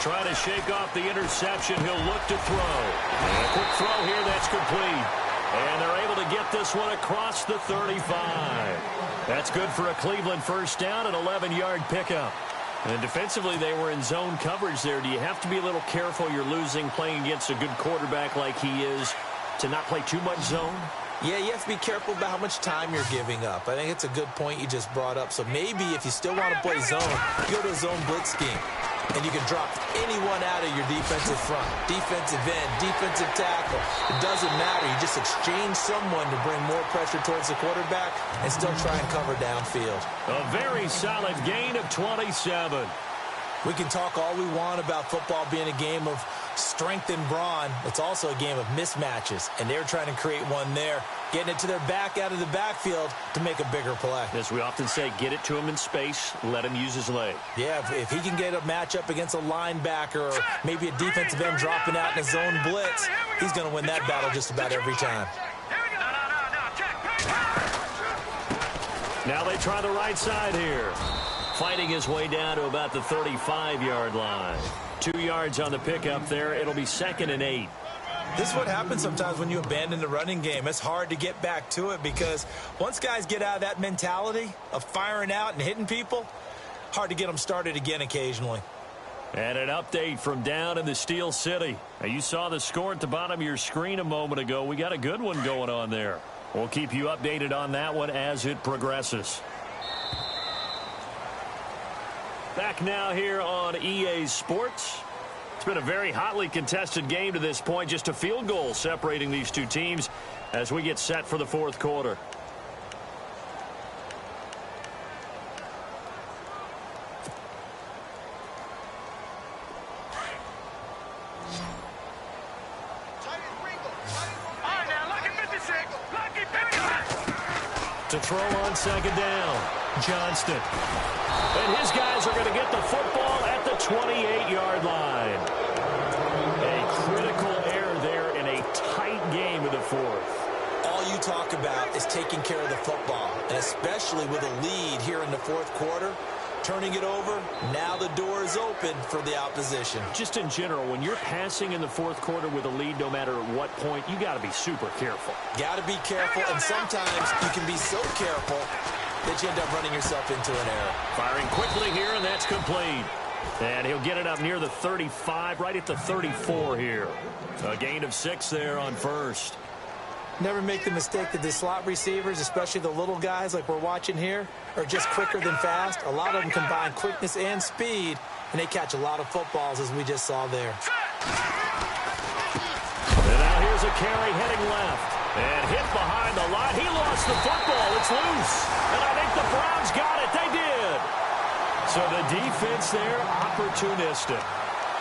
Trying to shake off the interception. He'll look to throw. And a quick throw here. That's complete. And they're able to get this one across the 35. That's good for a Cleveland first down, an 11-yard pickup. And defensively, they were in zone coverage there. Do you have to be a little careful? You're losing playing against a good quarterback like he is to not play too much zone? Yeah, you have to be careful about how much time you're giving up. I think it's a good point you just brought up. So maybe if you still want to play zone, you go to a zone blitz scheme. And you can drop anyone out of your defensive front, defensive end, defensive tackle. It doesn't matter. You just exchange someone to bring more pressure towards the quarterback and still try and cover downfield. A very solid gain of 27. We can talk all we want about football being a game of strength and brawn. It's also a game of mismatches, and they're trying to create one there, getting it to their back out of the backfield to make a bigger play. As we often say, get it to him in space, let him use his leg. Yeah, if he can get a matchup against a linebacker or maybe a defensive end dropping out in a zone blitz, he's going to win that battle just about every time. Now they try the right side here. Fighting his way down to about the 35-yard line. 2 yards on the pickup there. It'll be 2nd and 8. This is what happens sometimes when you abandon the running game. It's hard to get back to it because once guys get out of that mentality of firing out and hitting people, hard to get them started again occasionally. And an update from down in the Steel City. Now, you saw the score at the bottom of your screen a moment ago. We got a good one going on there. We'll keep you updated on that one as it progresses. Back now here on EA Sports. It's been a very hotly contested game to this point. Just a field goal separating these two teams as we get set for the fourth quarter. To throw on 2nd down, Johnston. And his guys are going to get the football at the 28-yard line. A critical error there in a tight game in the fourth. All you talk about is taking care of the football, and especially with a lead here in the fourth quarter. Turning it over, now the door is open for the opposition. Just in general, when you're passing in the fourth quarter with a lead, no matter at what point, you got to be super careful. Got to be careful, and sometimes you can be so careful that you end up running yourself into an error. Firing quickly here, and that's complete. And he'll get it up near the 35, right at the 34 here. A gain of 6 there on first. Never make the mistake that the slot receivers, especially the little guys like we're watching here, are just quicker than fast. A lot of them combine quickness and speed, and they catch a lot of footballs, as we just saw there. And now here's a carry heading left. And hit behind the line. He lost the football. It's loose. And I think the Browns got it. They did. So the defense there, opportunistic.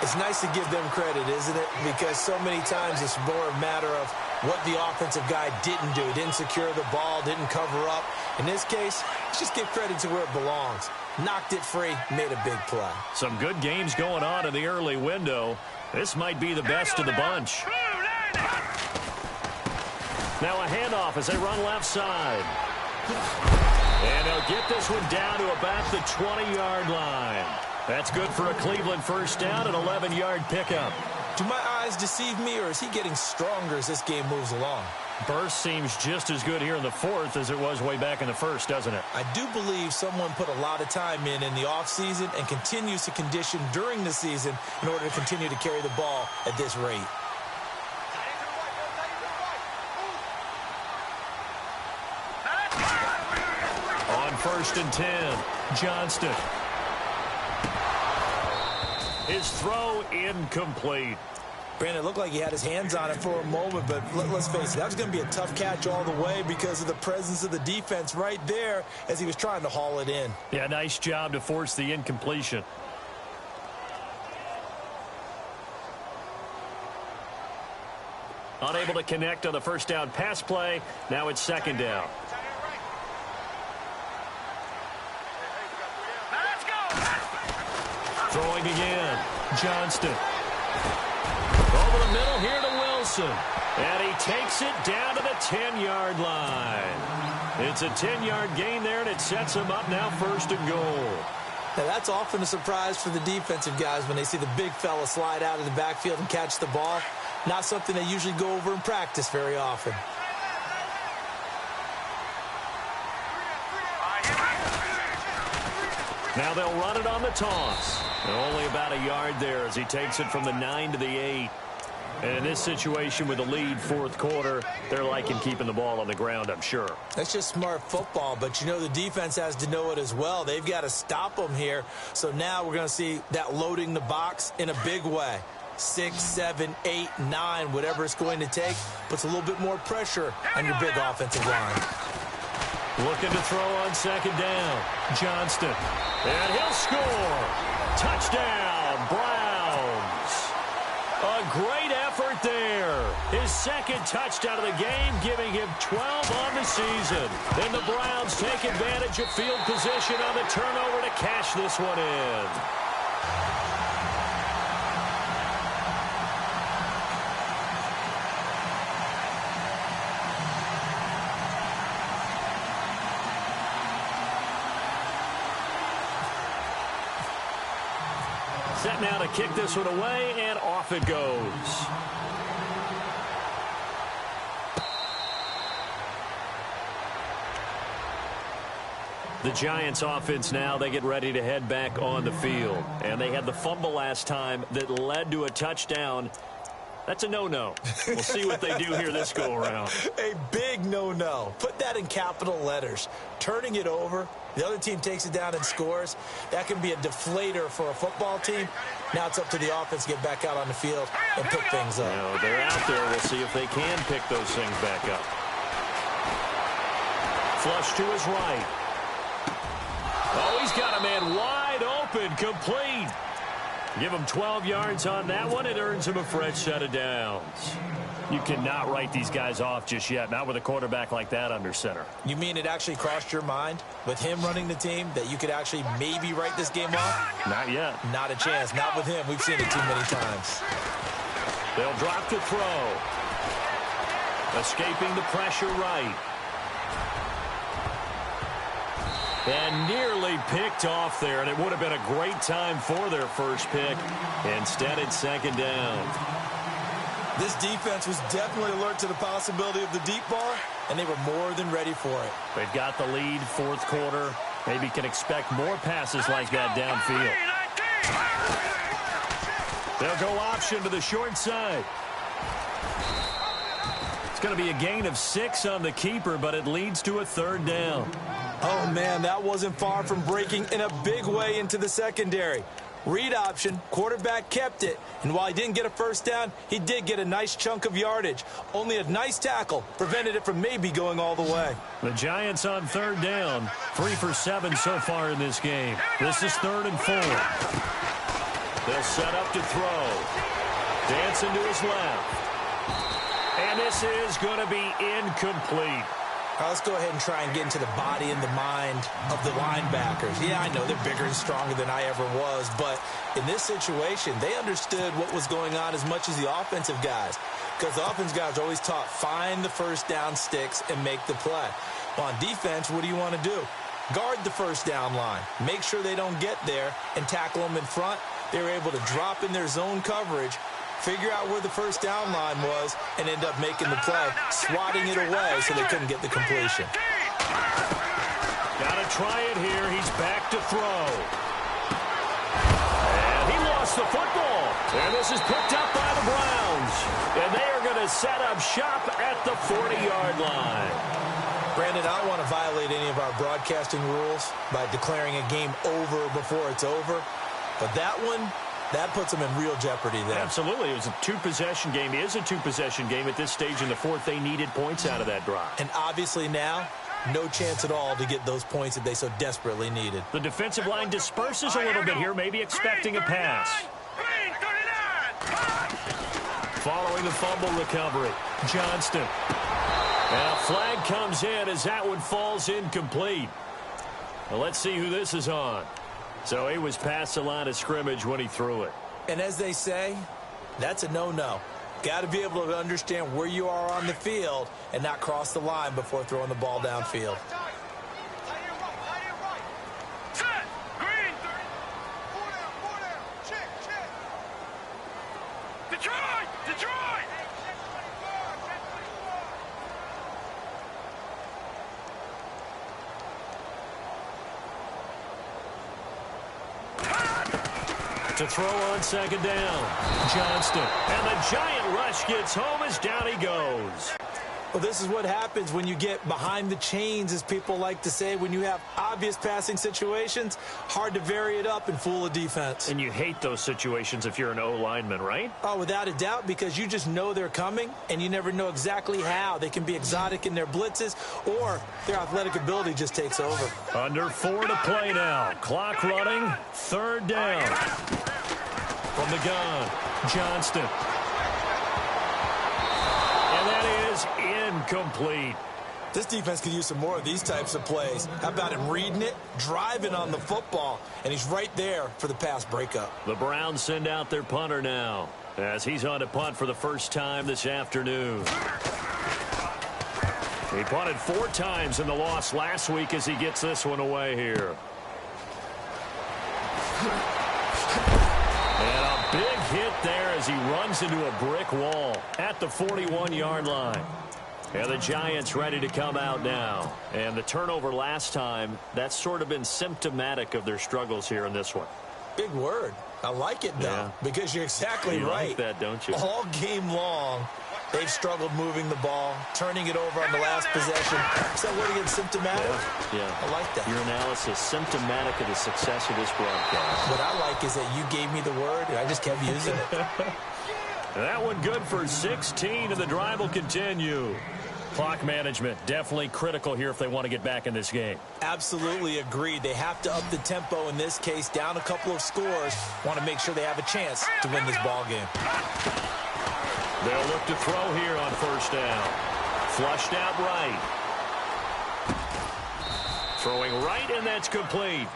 It's nice to give them credit, isn't it? Because so many times it's more a matter of what the offensive guy didn't do. Didn't secure the ball, didn't cover up. In this case, let's just give credit to where it belongs. Knocked it free, made a big play. Some good games going on in the early window. This might be the best of the bunch. Now a handoff as they run left side. And they'll get this one down to about the 20-yard line. That's good for a Cleveland first down, an 11-yard pickup. Do my eyes deceive me, or is he getting stronger as this game moves along? Burst seems just as good here in the fourth as it was way back in the first, doesn't it? I do believe someone put a lot of time in the offseason and continues to condition during the season in order to continue to carry the ball at this rate. On 1st and 10, Johnston. His throw incomplete. Brandon, it looked like he had his hands on it for a moment, but let's face it, that was going to be a tough catch all the way because of the presence of the defense right there as he was trying to haul it in. Yeah, nice job to force the incompletion. Unable to connect on the first down pass play. Now it's 2nd down. Throwing again. Johnston. Over the middle here to Wilson. And he takes it down to the 10-yard line. It's a 10-yard gain there, and it sets him up now 1st and goal. Now, that's often a surprise for the defensive guys when they see the big fella slide out of the backfield and catch the ball. Not something they usually go over in practice very often. Now they'll run it on the toss. And only about a yard there as he takes it from the 9 to the 8. And in this situation with the lead 4th quarter, they're liking keeping the ball on the ground, I'm sure. That's just smart football, but you know the defense has to know it as well. They've got to stop them here. So now we're going to see that loading the box in a big way. 6, 7, 8, 9, whatever it's going to take, puts a little bit more pressure on your big offensive line. Looking to throw on 2nd down. Johnston. And he'll score. Touchdown, Browns. A great effort there. His 2nd touchdown of the game, giving him 12 on the season. Then the Browns take advantage of field position on the turnover to cash this one in. Set now to kick this one away, and off it goes. The Giants offense now, they get ready to head back on the field. And they had the fumble last time that led to a touchdown. That's a no-no. We'll see what they do here this go-around. A big no-no. Put that in capital letters. Turning it over, the other team takes it down and scores. That can be a deflator for a football team. Now it's up to the offense to get back out on the field and pick things up. No, they're out there. We'll see if they can pick those things back up. Flush to his right. Oh, he's got a man wide open, complete. Give him 12 yards on that one. It earns him a fresh set of downs. You cannot write these guys off just yet, not with a quarterback like that under center. You mean it actually crossed your mind with him running the team that you could actually maybe write this game off? Not yet. Not a chance. Not with him. We've seen it too many times. They'll drop to throw. Escaping the pressure right. And nearly picked off there, and it would have been a great time for their first pick. Instead, it's 2nd down. This defense was definitely alert to the possibility of the deep ball, and they were more than ready for it. They've got the lead, 4th quarter. Maybe can expect more passes like that downfield. They'll go option to the short side. It's going to be a gain of 6 on the keeper, but it leads to a 3rd down. Oh, man, that wasn't far from breaking in a big way into the secondary. Read option, quarterback kept it, and while he didn't get a first down, he did get a nice chunk of yardage. Only a nice tackle prevented it from maybe going all the way. The Giants on 3rd down, 3 for 7 so far in this game. This is 3rd and 4. They'll set up to throw. Dancing to his left. And this is going to be incomplete. All right, let's go ahead and try and get into the body and the mind of the linebackers. Yeah, I know they're bigger and stronger than I ever was, but in this situation, they understood what was going on as much as the offensive guys, because the offensive guys are always taught, find the first down sticks and make the play. Well, on defense, what do you want to do? Guard the first down line. Make sure they don't get there and tackle them in front. They were able to drop in their zone coverage, figure out where the first down line was, and end up making the play, swatting it away so they couldn't get the completion. Got to try it here. He's back to throw. And he lost the football. And this is picked up by the Browns. And they are going to set up shop at the 40-yard line. Brandon, I don't want to violate any of our broadcasting rules by declaring a game over before it's over, but that one, that puts them in real jeopardy there. Absolutely. It was a 2-possession game. It is a 2-possession game at this stage in the 4th. They needed points out of that drive. And obviously now, no chance at all to get those points that they so desperately needed. The defensive line disperses a little bit here, maybe expecting a pass. Following the fumble recovery, Johnston. And a flag comes in as that one falls incomplete. Well, let's see who this is on. So he was past the line of scrimmage when he threw it. And as they say, that's a no-no. Got to be able to understand where you are on the field and not cross the line before throwing the ball downfield. Set. Green. 4 down. Check. Detroit. To throw on second down. Johnston. And the giant rush gets home as down he goes. Well, this is what happens when you get behind the chains, as people like to say. When you have obvious passing situations, hard to vary it up and fool a defense. And you hate those situations if you're an O-lineman, right? Oh, without a doubt, because you just know they're coming, and you never know exactly how. They can be exotic in their blitzes, or their athletic ability just takes over. Under 4 to play now. Clock running. Third down. From the gun, Johnston. And that is incomplete. This defense could use some more of these types of plays. How about him reading it, driving on the football, and he's right there for the pass breakup. The Browns send out their punter now, as he's on to punt for the first time this afternoon. He punted 4 times in the loss last week as he gets this one away here. And a big hit there as he runs into a brick wall at the 41-yard line. And the Giants ready to come out now. And the turnover last time, that's sort of been symptomatic of their struggles here in this one. Big word. I like it, though, because you're exactly right. You like that, don't you? All game long, they've struggled moving the ball, turning it over on the last possession. Is that word again, symptomatic? Yeah. I like that. Your analysis, symptomatic of the success of this broadcast. What I like is that you gave me the word, and I just kept using it. That one good for 16, and the drive will continue. Clock management, definitely critical here if they want to get back in this game. Absolutely agreed. They have to up the tempo in this case, down a couple of scores. Want to make sure they have a chance to win this ball game. They'll look to throw here on first down. Flushed out right. Throwing right, and that's complete.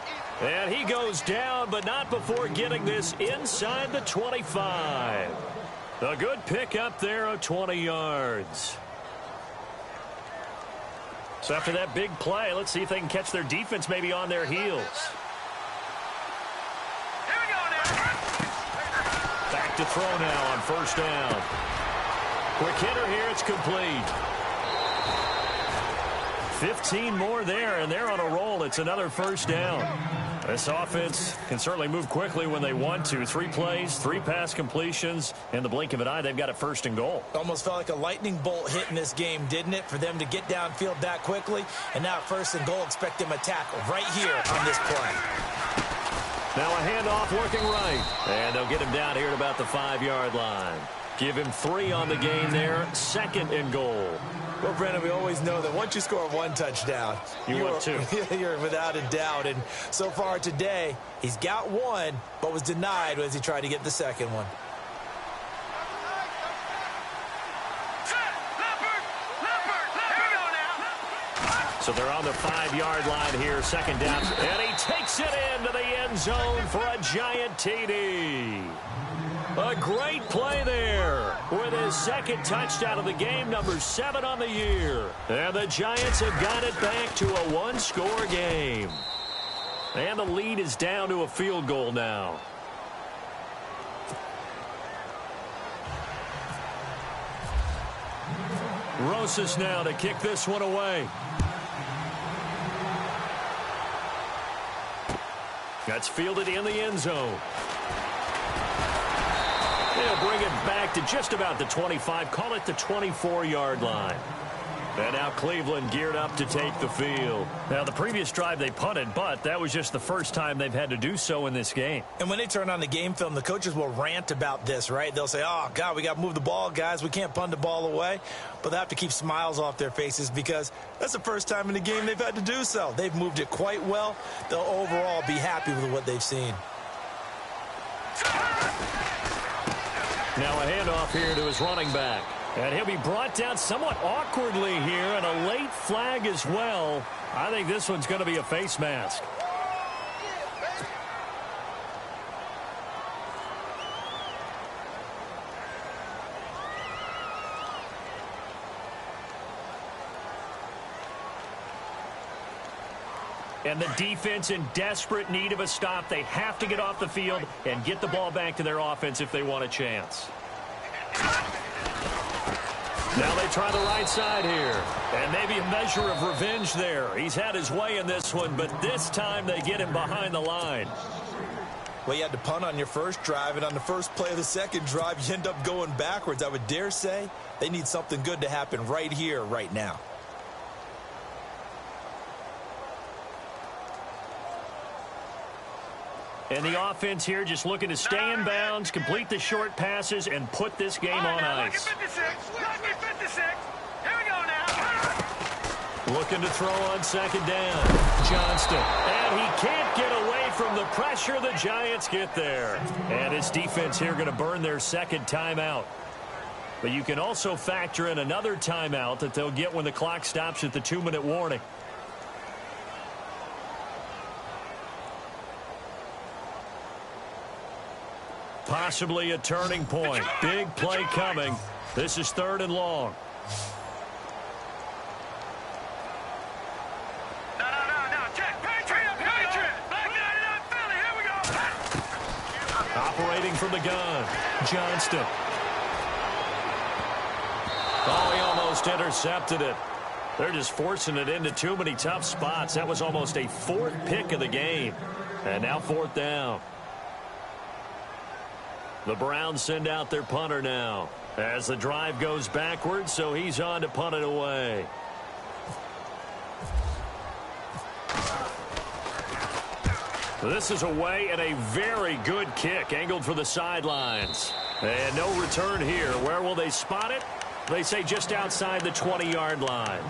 And he goes down, but not before getting this inside the 25. A good pick up there of 20 yards. So after that big play, let's see if they can catch their defense maybe on their heels. Here we go now. Back to throw now on first down. Quick hitter here, it's complete. 15 more there, and they're on a roll. It's another first down. This offense can certainly move quickly when they want to. 3 plays, 3 pass completions. In the blink of an eye, they've got a first and goal. Almost felt like a lightning bolt hit in this game, didn't it? For them to get downfield that quickly. And now first and goal, expect them to tackle right here on this play. Now a handoff looking right. And they'll get him down here at about the 5-yard line. Give him 3 on the game there. Second and goal. Well, Brennan, we always know that once you score 1 touchdown, you want 2. You're without a doubt. And so far today, he's got 1, but was denied as he tried to get the second one. So they're on the 5-yard line here, second down. And he takes it into the end zone for a giant TD. A great play there with his second touchdown of the game, number 7 on the year. And the Giants have got it back to a 1-score game. And the lead is down to a field goal now. Rosas now to kick this one away. That's fielded in the end zone. They'll bring it back to just about the 25, call it the 24-yard line. And now Cleveland geared up to take the field. Now, the previous drive they punted, but that was just the first time they've had to do so in this game. And when they turn on the game film, the coaches will rant about this, right? They'll say, oh, God, we got to move the ball, guys. We can't punt the ball away. But they have to keep smiles off their faces because that's the first time in the game they've had to do so. They've moved it quite well. They'll overall be happy with what they've seen. Now a handoff here to his running back. And he'll be brought down somewhat awkwardly here, and a late flag as well. I think this one's going to be a face mask. And the defense in desperate need of a stop. They have to get off the field and get the ball back to their offense if they want a chance. Now they try the right side here. And maybe a measure of revenge there. He's had his way in this one, but this time they get him behind the line. Well, you had to punt on your first drive, and on the first play of the second drive, you end up going backwards. I would dare say they need something good to happen right here, right now. And the offense here just looking to stay in bounds, complete the short passes, and put this game on ice. Lucky 56. Lucky 56. Here we go now. Looking to throw on second down. Johnston. And he can't get away from the pressure. The Giants get there. And his defense here going to burn their second timeout. But you can also factor in another timeout that they'll get when the clock stops at the 2-minute warning. Possibly a turning point. Big play coming. This is 3rd and long. No. Check. Patriot. Back 99 Philly. Here we go. Operating from the gun. Johnston. Oh, he almost intercepted it. They're just forcing it into too many tough spots. That was almost a 4th pick of the game. And now 4th down. The Browns send out their punter now as the drive goes backwards, so he's on to punt it away. This is away and a very good kick angled for the sidelines. And no return here. Where will they spot it? They say just outside the 20-yard line.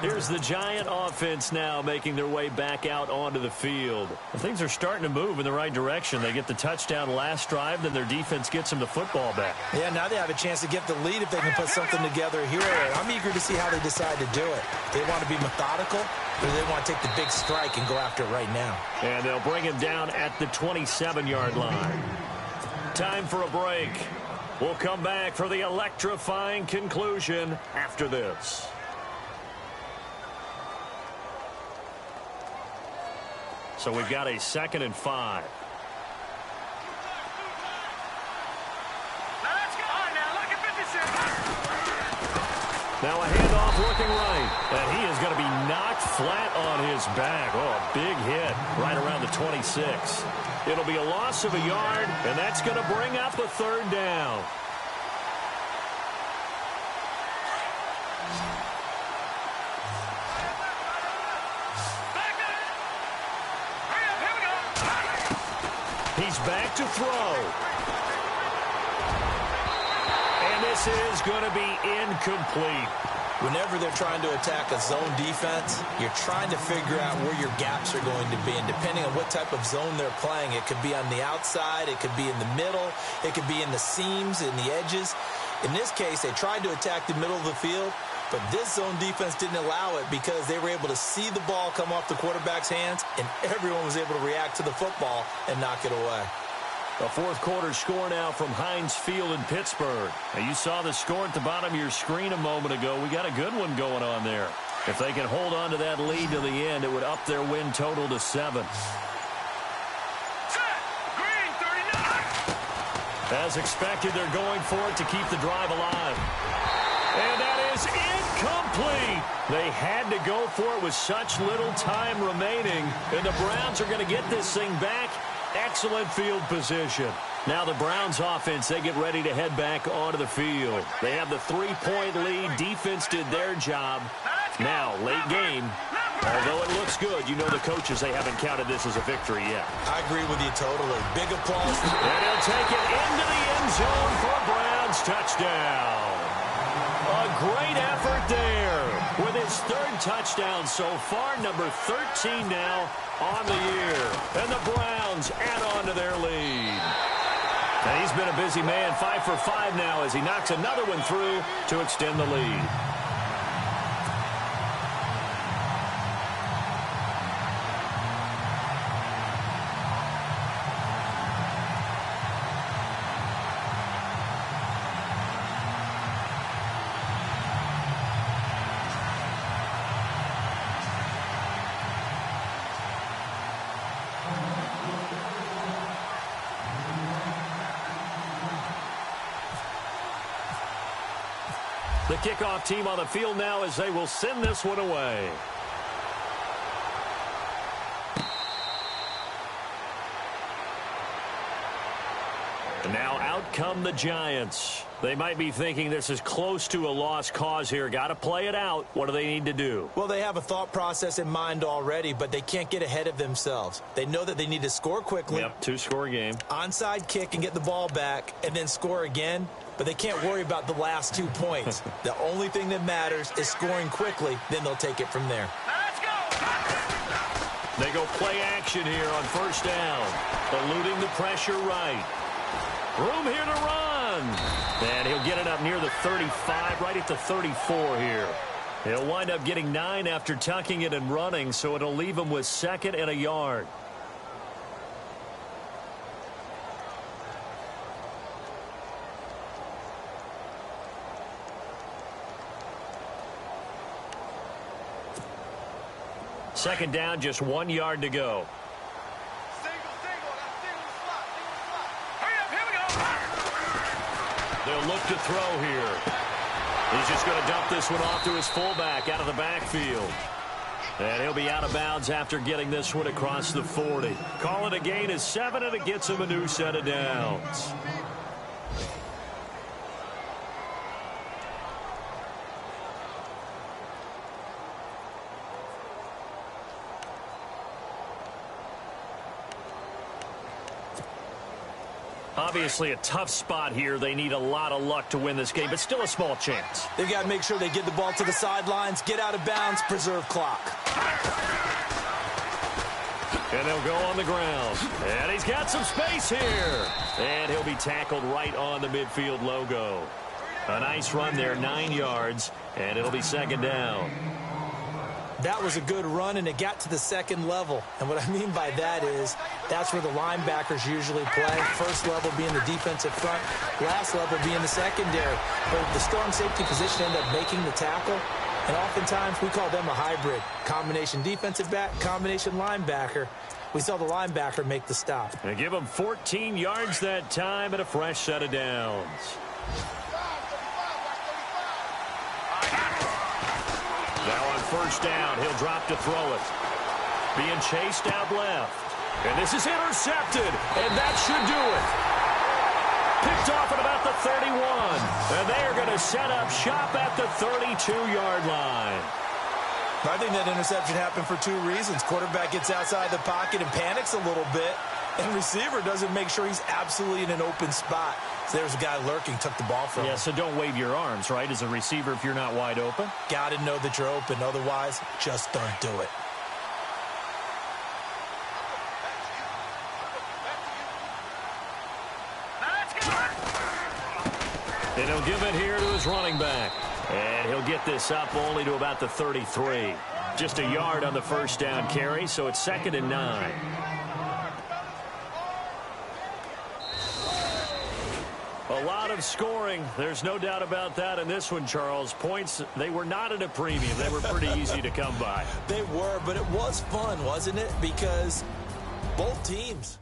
Here's the Giant offense now making their way back out onto the field. Things are starting to move in the right direction. They get the touchdown last drive, then their defense gets them the football back. Yeah, now they have a chance to get the lead if they can put something together here. I'm eager to see how they decide to do it. They want to be methodical, or they want to take the big strike and go after it right now. And they'll bring him down at the 27-yard line. Time for a break. We'll come back for the electrifying conclusion after this. So we've got a 2nd and 5. Now let's go. All right, now look at 56. Now a handoff looking right. And he is going to be knocked flat on his back. Oh, a big hit right around the 26. It'll be a loss of a yard, and that's going to bring up a 3rd down. He's back to throw. And this is going to be incomplete. Whenever they're trying to attack a zone defense, you're trying to figure out where your gaps are going to be. And depending on what type of zone they're playing, it could be on the outside, it could be in the middle, it could be in the seams, in the edges. In this case, they tried to attack the middle of the field, but this zone defense didn't allow it because they were able to see the ball come off the quarterback's hands, and everyone was able to react to the football and knock it away. A 4th quarter score now from Heinz Field in Pittsburgh. Now you saw the score at the bottom of your screen a moment ago. We got a good one going on there. If they can hold on to that lead to the end, it would up their win total to 7. Set. Green 39. As expected, they're going for it to keep the drive alive. And that is incomplete. They had to go for it with such little time remaining. And the Browns are going to get this thing back. Excellent field position. Now the Browns offense, they get ready to head back onto the field. They have the 3-point lead. Defense did their job. Now, late game. Although it looks good, you know the coaches, they haven't counted this as a victory yet. I agree with you totally. Big applause. And he'll take it into the end zone for a Browns touchdown. A great effort there with his 3rd touchdown so far, number 13 now on the year. And the Browns add on to their lead. And he's been a busy man, 5 for 5 now as he knocks another one through to extend the lead. The kickoff team on the field now as they will send this one away. And now out come the Giants. They might be thinking this is close to a lost cause here. Got to play it out. What do they need to do? Well, they have a thought process in mind already, but they can't get ahead of themselves. They know that they need to score quickly. Yep, two-score game. Onside kick and get the ball back and then score again. But they can't worry about the last 2 points. The only thing that matters is scoring quickly. Then they'll take it from there. Let's go! They go play action here on first down. Eluding the pressure right. Room here to run. And he'll get it up near the 35, right at the 34 here. He'll wind up getting 9 after tucking it and running, so it'll leave him with 2nd and a yard. Second down, just 1 yard to go. They'll look to throw here. He's just going to dump this one off to his fullback out of the backfield. And he'll be out of bounds after getting this one across the 40. Call it a gain of 7, and it gets him a new set of downs. Obviously a tough spot here. They need a lot of luck to win this game, but still a small chance. They've got to make sure they get the ball to the sidelines, get out of bounds, preserve clock. And they'll go on the ground. And he's got some space here. And he'll be tackled right on the midfield logo. A nice run there, 9 yards, and it'll be 2nd down. That was a good run, and it got to the 2nd level. And what I mean by that is that's where the linebackers usually play. First level being the defensive front, last level being the secondary. But the strong safety position ended up making the tackle. And oftentimes we call them a hybrid. Combination defensive back, combination linebacker. We saw the linebacker make the stop. They give him 14 yards that time and a fresh set of downs. Now on first down, he'll drop to throw it. Being chased out left. And this is intercepted, and that should do it. Picked off at about the 31. And they are going to set up shop at the 32-yard line. I think that interception happened for 2 reasons. Quarterback gets outside the pocket and panics a little bit. And receiver doesn't make sure he's absolutely in an open spot. So there's a guy lurking, took the ball from him. Yeah, so don't wave your arms, right, as a receiver if you're not wide open. Got to know that you're open. Otherwise, just don't do it. And he'll give it here to his running back. And he'll get this up only to about the 33. Just a yard on the first down carry, so it's 2nd and 9. A lot of scoring. There's no doubt about that in this one, Charles. Points, they were not at a premium. They were pretty easy to come by. They were, but it was fun, wasn't it? Because both teams